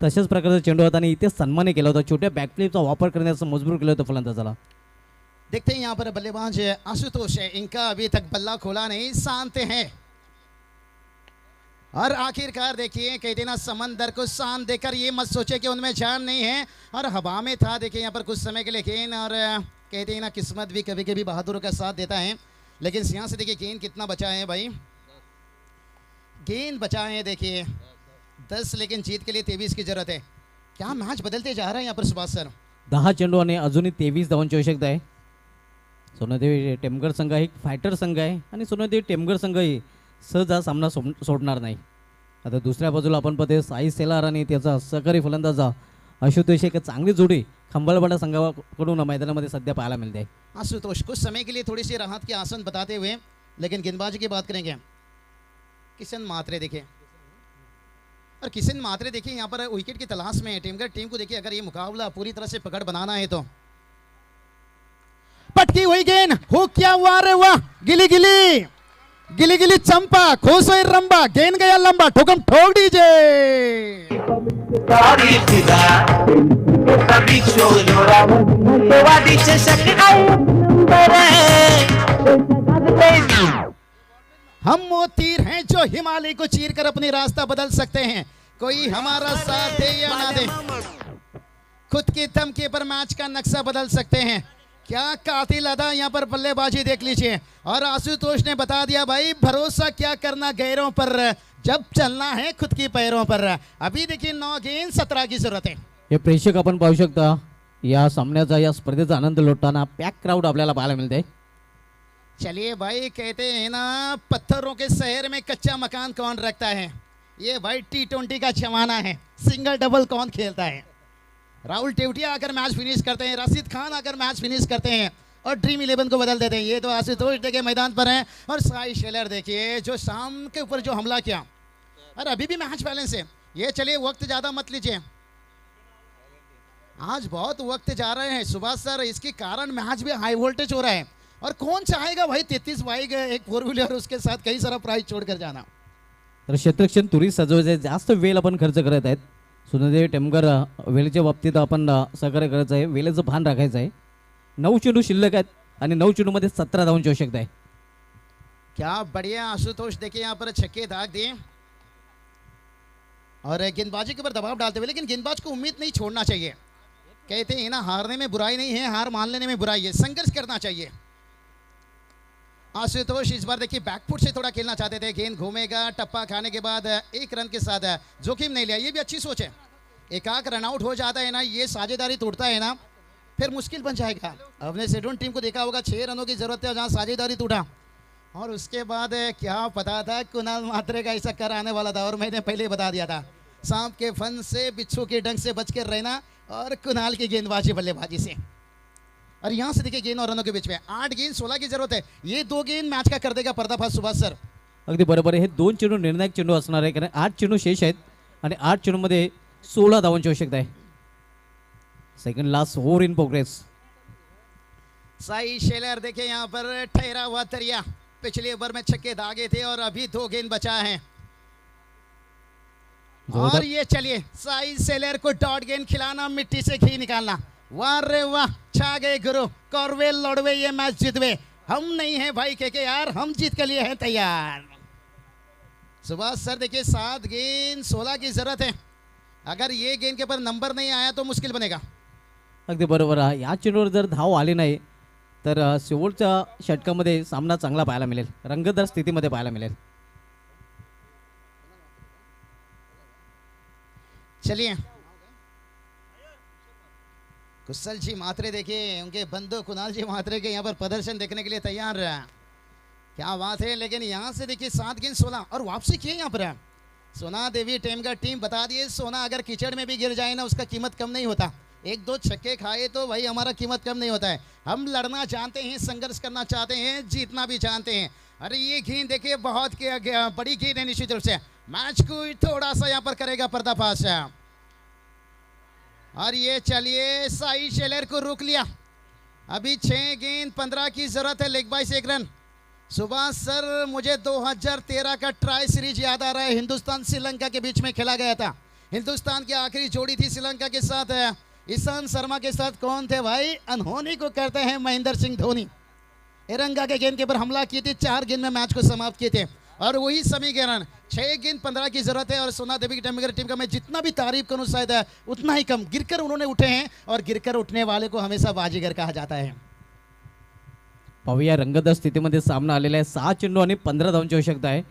तशाच प्रकारचा चेंडू होता आणि इथे सन्मानही केला होता. छोट्या बॅकफ्लिपचा वापर करण्याचं मजबूर केलं होतं फलंदाजाला. देखते हैं यहाँ पर बल्लेबाज आशुतोष है, इनका अभी तक बल्ला खोला नहीं, शांत हैं। और आखिरकार देखिए कहते ना समंदर को शान देकर ये मत सोचे कि उनमें जान नहीं है, और हवा में था देखिए यहाँ पर कुछ समय के लिए गेंद, और कहते हैं ना किस्मत भी कभी कभी बहादुरों का साथ देता है। लेकिन यहाँ से देखिए गेंद कितना बचा है भाई, गेंद बचा है देखिए 10, लेकिन जीत के लिए 23 की जरूरत है। क्या मैच बदलते जा रहा है यहाँ पर सुभाष सर। 10 चेंडू आणि अजूनही 23 धावांची आवश्यकता आहे. सोनादेवी टेमघर संघ एक फायटर संघ आहे आणि सोनादेवी टेमघर संघ ही सहज हा सामना सोडणार नाही. आता दुसऱ्या बाजूला आपण पाहतोय साई सेलार आणि त्याचा सहकारी फलंदाजा आशुतोष, एक चांगली जोडी खंबाळवाडा संघाकडून मैदानामध्ये सध्या पाहायला मिळते. आशुतोष कुछ समय के लिए थोड़ी सी राहत की आसन बताते हुए, लेकिन गेंदबाजी की बात करेंगे किशन मात्रे देखिए, और किशन मात्रे देखिए यहाँ पर विकेट की तलाश में है। टीम को देखिए अगर ये मुकाबला पूरी तरह से पकड़ बनाना है तो पटकी हुई गेंद हो, क्या हुआ रे वाह, गिली गिली गिली गिली चंपा खोसोई रंबा, गेंद गया लंबा, ठोकम ठोक दीजिए। सारी फिदा कभी हम वो तीर हैं जो हिमालय को चीर कर अपनी रास्ता बदल सकते हैं, कोई हमारा साथ दे या ना दे, खुद के धमके पर मैच का नक्शा बदल सकते हैं। क्या कातिल अदा यहाँ पर बल्लेबाजी देख लीजिए, और आशुतोष ने बता दिया भाई भरोसा क्या करना गैरों पर, जब चलना है खुद की पैरों पर। अभी देखिए 9 गेंद 17 की जरूरत है। हे प्रेक्षक आपण पाहू शकता या सामन्याचा या स्पर्धेचा आनंद लुटताना पॅक क्राऊड आपल्याला पाहायला मिळते. चलिए भाई कहते हैं ना पत्थरों के शहर में कच्चा मकान कौन रखता है, ये भाई T20 का जमाना है, सिंगल डबल कौन खेलता है। राहुल टेवटिया आकर मैच फिनिश करते हैं, राशिद खान आकर मैच फिनिश करते हैं, और ड्रीम 11 को बदल देते हैं। ये तो आशुतोष देखिए मैदान पर हैं, और साई शेलर देखिए जो शाम के ऊपर जो हमला किया, और अभी भी मैच बैलेंस है। ये चलिए वक्त ज़्यादा मत लीजिए, आज बहुत वक्त जा रहे हैं सुभाष सर, इसके कारण मैच भी हाई वोल्टेज हो रहा है और कौन चाहेगा भाई 33 बाइक एक 4 व्हीलर उसके साथ कई सारा प्राइस छोड़कर जाना। तर क्षेत्ररक्षण तुरी सजवायचे जास्त वेळ आपण खर्च करत आहेत. सुनदेव टेमकर वेळेच्या बाबतीत आपण सहकार्य करायचं आहे, वेळेचं भान राखायचं आहे. 9 चेंडू शिल्लक आहेत आणि 9 चेंडूमध्ये 17 धावांची आवश्यकता आहे. क्या बढ़िया आशुतोष, देखिए यहाँ पर छक्के दाग दिए और गेंदबाजी के ऊपर दबाव डालते हुए, लेकिन गेंदबाज को उम्मीद नहीं छोड़ना चाहिए। कहते हैं ना, हारने में बुराई नहीं है, हार मान लेने में बुराई है, संघर्ष करना चाहिए। आशुतोष इस बार देखिए बैकफुट से थोड़ा खेलना चाहते थे, गेंद घूमेगा, टप्पा खाने के बाद 1 रन के साथ जोखिम नहीं लिया, ये भी अच्छी सोच है। एकाक रन आउट हो जाता है ना, ये साझेदारी टूटता है ना, फिर मुश्किल बन जाएगा। अपने सेडून टीम को देखा होगा 6 रनों की जरूरत है जहाँ साझेदारी टूटा, और उसके बाद क्या पता था कुणाल मात्रे का ऐसा कर आने वाला था, और मैंने पहले बता दिया था सांप के फन से बिच्छू के डंक से बच कर रहना और कुणाल की गेंदबाजी बल्लेबाजी से। और यहाँ से देखिए गेंद और रनों के बीच में 8 गेंद 16 की जरूरत है, ये 2 गेंद मैच का कर देगा पर्दाफाश सुभाष सर। अगदी बरोबर आहे. हे 2 चेंडू निर्णायक चेंडू असणार आहे, कारण 8 चेंडू शेष आहेत आणि 8 चेंडूमध्ये 16 धावांची आवश्यकता आहे. Second last over in progress. Sai Shelar देखिए यहाँ पर ठहरा हुआ तरिया, पिछले ओवर में छक्के दागे थे और अभी 2 गेंद बचा है। और ये चलिए साई सेलर को डॉट गेंद खिलाना, मिट्टी से घी निकालना, वाह रे वाह, छा गए गुरु, कॉर्वेल लौड़वे ये मैच जीतवे, हम नहीं है भाई के यार, हम जीत के लिए हैं तैयार। सुभाष सर देखिए 7 गेंद 16 की जरूरत है, अगर ये गेंद के ऊपर नंबर नहीं आया तो मुश्किल बनेगा। अगदी बरोबर आहे. या चेंडूवर जर धाव आली नाही तर शेवटच्या षटकामध्ये सामना चांगला पाहायला मिळेल, रंगतदार स्थितीमध्ये पाहायला मिळेल. चलिए कुशल जी मात्रे देखिए, उनके बंधु कुणाल जी मात्रे के यहाँ पर प्रदर्शन देखने के लिए तैयार रहा, क्या बात है। लेकिन यहाँ से देखिए 7 गेंद 16 और वापसी किए यहाँ पर सोना देवी टीम का टीम बता दिए, सोना अगर कीचड़ में भी गिर जाए ना उसका कीमत कम नहीं होता, 1-2 छक्के खाए तो भाई हमारा कीमत कम नहीं होता है। हम लड़ना जानते हैं, संघर्ष करना चाहते हैं, जीतना भी जानते हैं। अरे ये गेंद देखिए बहुत बड़ी गेंद है, निश्चित रूप से मैच को थोड़ा सा यहाँ पर करेगा पर्दाफाश। और ये चलिए साई शेलर को रोक लिया, अभी 6 गेंद 15 की जरूरत है, लेग बाय से 1 रन। सुभाष सर मुझे 2013 का ट्राई सीरीज याद आ रहा है, हिंदुस्तान श्रीलंका के बीच में खेला गया था। हिंदुस्तान की आखिरी जोड़ी थी श्रीलंका के साथ, ईशांत शर्मा के साथ कौन थे भाई, अनहोनी को करते हैं महेंद्र सिंह धोनी। तिरंगा के गेंद के ऊपर हमला किए थे, 4 गेंद में मैच को समाप्त किए थे, और वही समीकरण 6 गेंद 15 की जरूरत है। और सोना देवी की टीम का मैं जितना भी तारीफ करूं शायद उतना ही कम, गिरकर उन्होंने उठे हैं और गिरकर उठने वाले को हमेशा बाजीगर कहा जाता है। पाहूया रंगतदार स्थितीमध्ये सामना आलेला आहे. 6 चेंडू आणि 15 धावांची आवश्यकता आहे.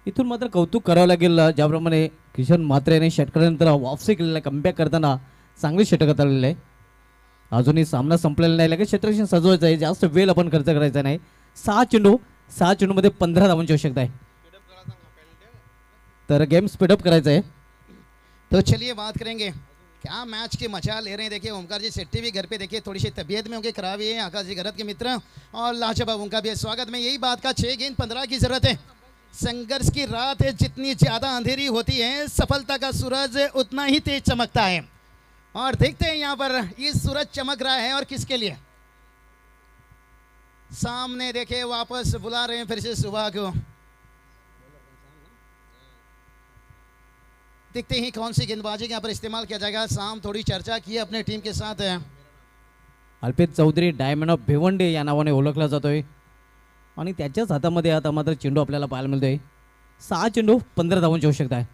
इथून मात्र कौतुक करावं लागेल, ज्याप्रमाणे किशन म्हात्रे यांनी षटकानंतर वापसी केलेला, कमबॅक करताना चांगली षटकात आलेलं आहे. अजूनही सामना संपलेला नाही, लगेच क्षेत्ररक्षण सजवायचं आहे, जास्त वेळ आपण खर्च करायचा नाही. 6 चेंडूमध्ये 15 धावांची आवश्यकता आहे, तर गेम स्पीडअप करायचं आहे. तो चलिए बात करेंगे, क्या मैच की मजा ले रहे हैं। देखिए ओमकार जी शेट्टी भी घर पे देखिए थोड़ी सी तबीयत में उनके खराबी है, आकाश जी गरत के मित्र और लाजवाब उनका भी स्वागत में यही बात का 6 गेंद 15 की जरूरत है। संघर्ष की रात है, जितनी ज्यादा अंधेरी होती है सफलता का सूरज उतना ही तेज चमकता है। और देखते हैं यहाँ पर ये सूरज चमक रहा है और किसके लिए, सामने देखे वापस बुला रहे हैं फिर से सुबह को। देखते ही कौन सी गेंदबाजी के यहाँ पर इस्तेमाल किया जाएगा। शाम थोड़ी चर्चा की अपने टीम के साथ। अल्पेश चौधरी डायमंड ऑफ भिवंडी या नावाने ओळखला जातोय आणि त्याच्याच हातामध्ये आता मात्र चेंडू आपल्याला पाहायला मिळतोय. 6 चेंडू 15 धावांची आवश्यकता आहे,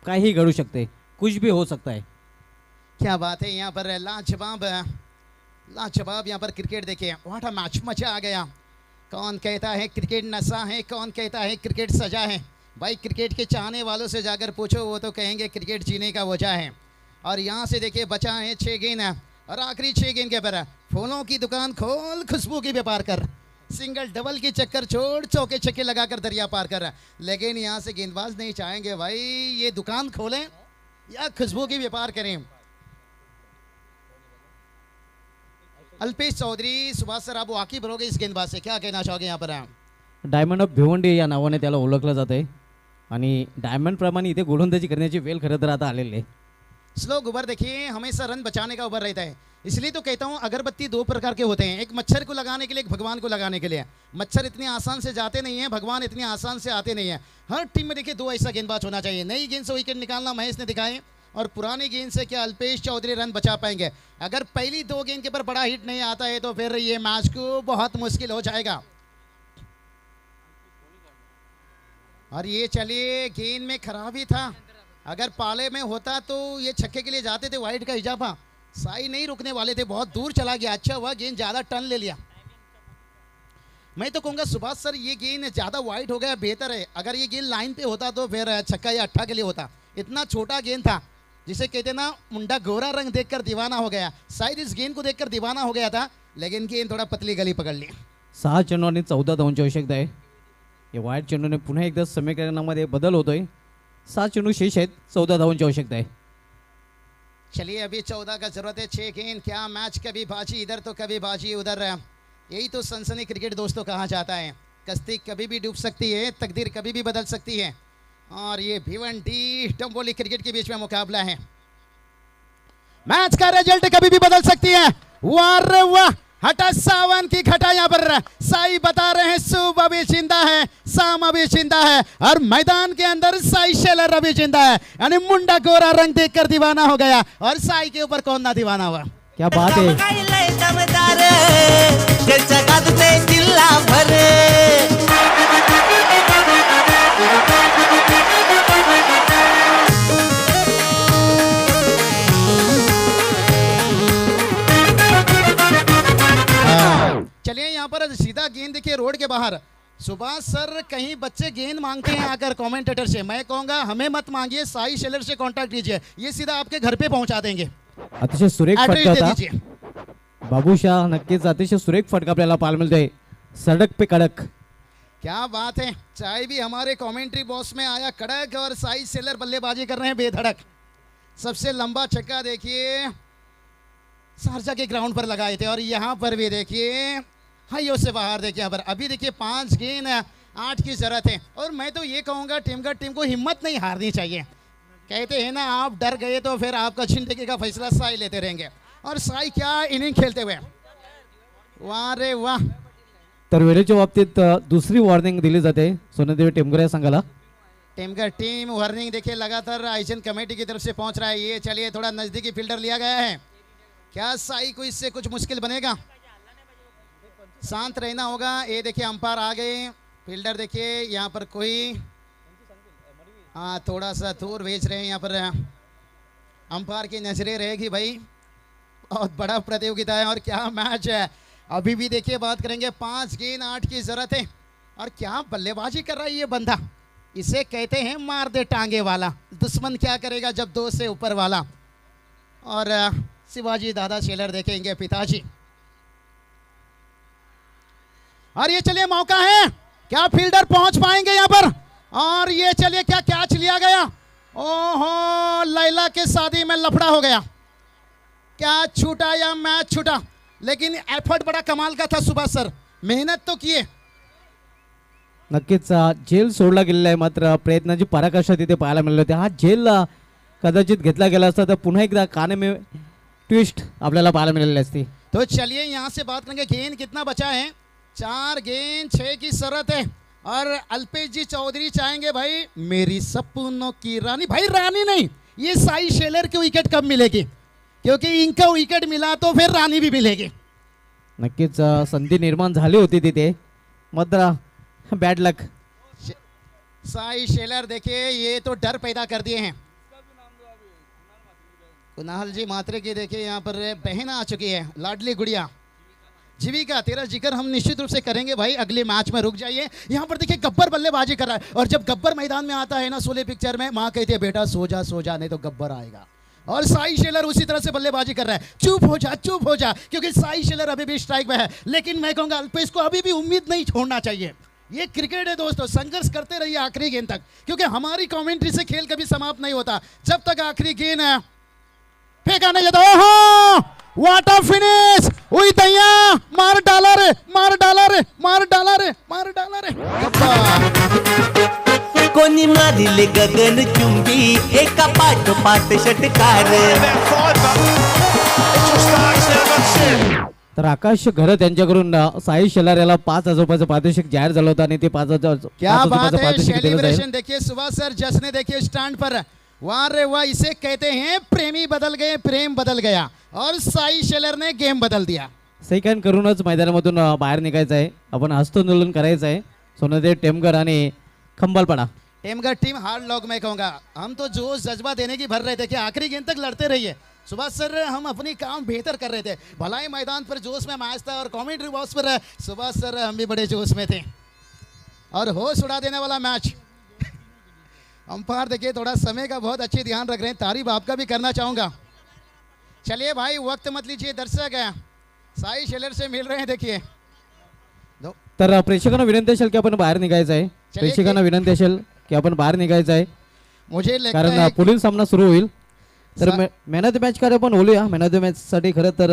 काही घडू शकते, कुछ भी हो सकता है. क्या बात है, यहाँ पर लाजवाब यहाँ पर क्रिकेट देखिए, व्हाट अ मैच, मजा आ गया। कौन कहता है क्रिकेट नशा है, कौन कहता है क्रिकेट सजा है। भाई क्रिकेट के चाहने वालों से जाकर पूछो, वो तो कहेंगे क्रिकेट जीने का वजह है। और यहाँ से देखिए बचा है 6 गेंद और आखिरी 6 गेंद के पर फूलों की दुकान खोल, खुशबू की व्यापार कर, सिंगल डबल की चक्कर छोड़, चौके छक्के लगाकर दरिया पार कर। लेकिन यहाँ से गेंदबाज नहीं चाहेंगे भाई ये दुकान खोलें या खुशबू की व्यापार करें। अल्पेश चौधरी, सुभाष सर आप वाकिफ बरोगे इस गेंदबाज से, क्या कहना चाहोगे यहाँ पर। डायमंड ऑफ भिवंडी या नावाने त्याला ओळखलं जात आहे आणि डायमंड प्रमाणे इथे गोलंदाजी करण्याची वेळ खरं तर आता आलेली आहे. स्लो ओवर देखिए हमेशा रन बचाने का ओवर रहता है, इसलिए तो कहता हूँ अगरबत्ती दो प्रकार के होते हैं, एक मच्छर को लगाने के लिए, एक भगवान को लगाने के लिए। मच्छर इतनी आसान से जाते नहीं है, भगवान इतनी आसान से आते नहीं है। हर टीम में देखिए दो ऐसा गेंदबाज होना चाहिए। नई गेंद से विकेट निकालना महेश ने दिखाए, और पुरानी गेंद से क्या अल्पेश चौधरी रन बचा पाएंगे। अगर पहली दो गेंद के ऊपर बड़ा हिट नहीं आता है तो फिर ये मैच को बहुत मुश्किल हो जाएगा। और ये चलिए गेंद में खराबी था, अगर पाले में होता तो ये छक्के के लिए जाते थे, वाइड का इजाफा। साई नहीं रुकने वाले थे, बहुत दूर चला गया, अच्छा हुआ गेंद ज्यादा टर्न ले लिया। मैं तो कहूंगा सुभाष सर ये गेंद ज्यादा वाइड हो गया, बेहतर है। अगर ये गेंद लाइन पे होता तो फिर छक्का या अट्ठा के लिए होता। इतना छोटा गेंद था, जिसे कहते ना मुंडा गोरा रंग देखकर दीवाना हो गया, शायद इस गेंद को देखकर दीवाना हो गया था, लेकिन गेंद थोड़ा पतली गली पकड़ ली। 6 चेंडू आणि 14 धावांची आवश्यकता आहे। या वाईट चेंडूने पुन्हा एकदा समीकरणामध्ये बदल होतोय। 7 चेंडू शेष आहेत, 14 धावांची आवश्यकता आहे। चलिए अभी 14 का जरूरत है, 6 गेंद। क्या मैच कभी बाजी इधर तो कभी बाजी उधर, यही तो सनसनी क्रिकेट दोस्तों कहा जाता है। कश्ती कभी भी डूब सकती है, तकदीर कभी भी बदल सकती है, और ये भिवंडी डंबोली क्रिकेट के बीच में मुकाबला है। मैच का रिजल्ट कभी भी बदल सकती है। वाह रे वाह, हटा सावन की घटा। यहाँ पर साई बता रहे हैं सुबह अभी जिंदा है, शाम अभी जिंदा है, और मैदान के अंदर साई शेलर अभी जिंदा है। यानी मुंडा गोरा रंग देखकर दीवाना हो गया, और साई के ऊपर कौन ना दीवाना हुआ। क्या बात है। दमदार त्याच्या गाजते जिल्हा भरे। चलिए यहाँ पर सीधा गेंद देखिए रोड के बाहर। सुभाष सर कहीं बच्चे गेंद मांगते हैं आकर कमेंटेटर से, मैं कहूंगा हमें मत मांगिए, साई शेलर से कांटेक्ट कीजिए, ये सीधा आपके घर पे पहुंचा देंगे। अतिशय सुरेख एड्रेस फटका दे होता। दीजिए। बाबूशाह नक्कीच अतिशय सुरेख फटका आपल्याला पाहायला मिळतोय, सडक पे कडक। क्या बात है, चाय भी हमारे कमेंट्री बॉक्स में आया कड़क, और साई शेलर बल्लेबाजी कर रहे हैं बेधड़क। सबसे लंबा छक्का देखिए शारजा के ग्राउंड पर लगाए थे, और यहाँ पर भी देखिए हाइयों से बाहर देखिए। यहाँ पर अभी देखिए 5 गेंद 8 की जरूरत है, और मैं तो ये कहूँगा टीम को हिम्मत नहीं हारनी चाहिए। कहते हैं ना आप डर गए तो फिर आपका जिंदगी का फैसला साई लेते रहेंगे, और साई क्या इनिंग खेलते हुए, वाह रे वाह। तर वेळेच्या बाबतीत दुसरी वॉर्निंग दिली जाते सोनादेवी टेमगर या संघाला। टीम वार्निंग देखिए लगातार आयोजन कमेटी की तरफ से पहुंच रहा है। ये चलिए थोड़ा नजदीकी फील्डर लिया गया है, क्या साई को इससे कुछ मुश्किल बनेगा? शांत रहना होगा। ये देखिए अंपायर आ गए, फील्डर देखिए यहाँ पर कोई हाँ थोड़ा सा दूर भेज रहे हैं। यहाँ पर अंपायर की नजरें रहेगी भाई, बहुत बड़ा प्रतियोगिता है, और क्या मैच है। अभी भी देखिए बात करेंगे 5 गेंद 8 की जरूरत है, और क्या बल्लेबाजी कर रहा है ये बंदा, इसे कहते हैं मार दे टांगे वाला। दुश्मन क्या करेगा जब 2 से ऊपर वाला। और शिवाजी दादा शेलर देखेंगे पिताजी, और ये चलिए मौका है, क्या फील्डर पहुंच पाएंगे यहाँ पर, और ये चलिए क्या कैच लिया गया। ओहो, लैला के शादी में लफड़ा हो गया, क्या छूटा या मैच छूटा, लेकिन एफर्ट बड़ा कमाल का था। सुभाष सर मेहनत तो किए। नक्कीच झेल सोडला गेलेला आहे, मात्र प्रयत्नाची पराकाष्ठा तिथे पाहायला मिळाली होती। हा झेल कदाचित घेतला गेला असता तर पुन्हा एकदा काने में ट्विस्ट आपल्याला पाहायला मिळाली असती। तो चलिए यहाँ से बात करेंगे गेंद कितना बचा है। 4 गेंद 6 की जरूरत है, और अल्पेश जी चौधरी चाहेंगे भाई मेरी सपनों की रानी, भाई रानी नहीं, ये साई शेलर की विकेट कब मिलेगी, क्योंकि इनका विकेट मिला तो फिर रानी भी मिलेगी। नक्कीच संधी निर्माण झाली होती तिथे, मात्र बॅड लक। साई शेलर देखिए ये तो डर पैदा कर दिए हैं। कुणाल जी मात्रे की देखिए यहाँ पर बहन आ चुकी है, लाडली गुड़िया जीविका, तेरा जिक्र हम निश्चित रूप से करेंगे भाई अगले मैच में। रुक जाइए, यहाँ पर देखिए गब्बर बल्लेबाजी कर रहा है, और जब गब्बर मैदान में आता है ना शोले पिक्चर में, माँ कहती है बेटा सो जा नहीं तो गब्बर आएगा, और साई शेलर उसी तरह से बल्लेबाजी कर रहा है। चुप हो जा, क्योंकि साई शेलर अभी भी स्ट्राइक में है, लेकिन मैं कहूँगा अल्पेश को अभी भी उम्मीद नहीं छोड़ना चाहिए। ये क्रिकेट है दोस्तों, संघर्ष करते रहिए आखिरी गेंद तक, क्योंकि हमारी कमेंट्री से खेल कभी समाप्त नहीं होता जब तक आखिरी गेंद फेंका नहीं जाता। ओहो, व्हाट अ फिनिश, उई तैया, मार डाला रे। कोणी आणि मारिले गगन चुंबी एका पाठोपाठ षटकार Then five. Mitchell Stark's now got two. तर आकाश घरत यांच्याकडून साई शेलार याला 5,000 रुपयाचं पारितोषिक जाहीर झालं होतं आणि ते 5,000 क्या बात रुपयाचं है, पारितोषिक दिलं जाईल. सेलिब्रेशन देखिए सुभाष सर, जश्न देखिए स्टैंड पर, वाह रे वाह, इसे कहते हैं प्रेमी बदल गए, प्रेम बदल गया और साई शेलर ने गेम बदल दिया. सेकंड करूनच मैदानामधून बाहेर निघायचं आहे. आपण हस्तोंदोलन करायचं आहे. सोनादेव टेमगर आणि Khambalpada. Temghar team hard lock में कहूंगा, हम तो जोश जज्बा देने की भर रहे थे कि आखिरी गेंद तक लड़ते रहिए. सुभाष सर, हम अपनी काम बेहतर कर रहे थे, भलाई मैदान पर जोश में मैच था और कमेंट्री बॉक्स पर सुभाष सर हम भी बड़े जोश में थे और होश उड़ा देने वाला मैच. अंपायर देखिए थोड़ा समय का बहुत अच्छे ध्यान रख रहे हैं, तारीफ आपका भी करना चाहूंगा. चलिए भाई, वक्त मत लीजिए, दर्शक है साई शेलर से मिल रहे हैं. देखिए तर प्रेक्षकांना विनंती असेल की आपण बाहेर निघायचं आहे. प्रेक्षकांना विनंती असेल की आपण बाहेर निघायचं आहे मुझे लगता कारण है पुढील सामना सुरू होईल. तर मॅन ऑफ द मॅच कडे पण बोलूया. मॅन ऑफ द मॅच साठी खरं तर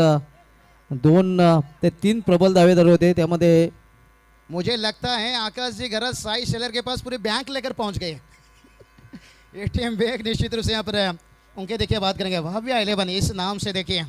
2 ते 3 प्रबल दावेदार होते. त्यामध्ये मुझे लगता है आकाश जी गरज साई शेलर के पास पूरी बैंक लेकर पहुंच गए. एटीएम बैंक निश्चित रूप से यहाँ पर उनके देखिए बात करेंगे. भव्य 11 इस नाम से देखिए,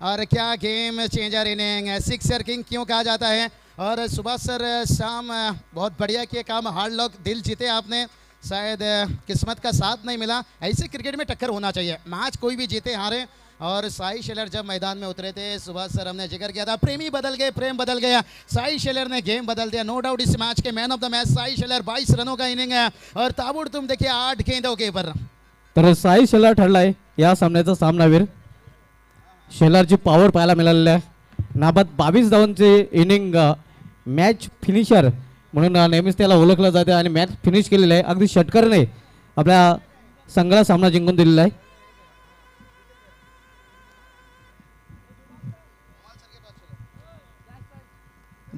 और क्या game changer inning, sixer king क्यों कहा जाता है. और सुभाष सर, शाम बहुत बढ़िया किए काम, हार्ड लॉक, दिल जीते आपने, शायद किस्मत का साथ नहीं मिला. ऐसे क्रिकेट में टक्कर होना चाहिए, मैच कोई भी जीते हारे. और साई शेलर जब मैदान में उतरे थे, सुभाष सर हमने जिक्र किया था, प्रेमी बदल गए, प्रेम बदल गया. साई शेलर ने गेम बदल दिया. नो डाउट इस मैच के man of the match Sai Shelar. 22 रनों का इनिंग है और ताबड़तोड़ देखिए 8 गेंदों के ऊपर. तर साई शेलार ठरलाय या सामन्याचा सामनावीर. शेलारची पॉवर पाहायला मिळालेली आहे. नाबाद 22 धावांचे इनिंग, मॅच फिनिशर म्हणून नेहमीच त्याला ओळखलं जाते आणि मॅच फिनिश केलेलं आहे. अगदी षटकाराने आपल्या संघाला सामना जिंकून दिलेला आहे.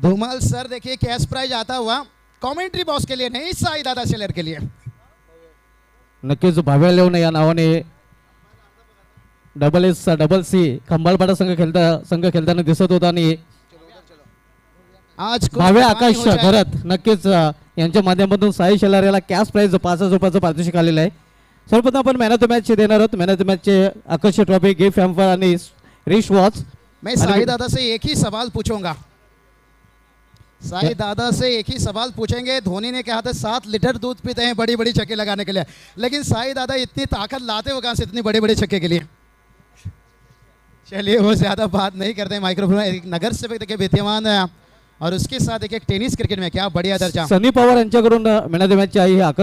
धूमल सर देखिए कैश प्राइज आता हुआ कमेंट्री बॉक्स के लिए नहीं, साई दादा शेलर के लिए. नक्कीच भाव्या लेवणे या नावाने SS डबल C खंबालपाडा संघ खेळताना दिसत होता आणि आज कुछ भाव्या कमाई आकाश हो जाए. घरात नक्कीच यांच्या माध्यमातून साई शेलार याला कॅश प्राइज 5,000 रुपयाचं पारितोषिक आलेलं आहे. सर्वप्रथम आपण मॅन ऑफ द मॅच देणार आहोत. मॅन ऑफ द मॅचचे आकाश ट्रॉफी, गिफ्ट हॅम्पर आणि रिश वॉच. मैं साई दादा से एक ही सवाल पूछूंगा. साई दादा से एक ही सवाल पूछेंगे. धोनी ने कहा था 7 लीटर दूध पीते हैं बड़ी बड़ी छक्के लगाने के लिए, लेकिन साई दादा इतनी ताकत लाते हो कहाँ से इतनी बड़े बड़े छक्के के लिए. चलिए वो ज़्यादा बात नहीं करते. माइक्रोफोन एक नगर सेवक देखिए विद्यमान है और उसके साथ एक टेनिस क्रिकेट में क्या बढ़िया दर्जा. सनी पवार यांच्याकडून मॅन ऑफ द मॅचची आहे आकाश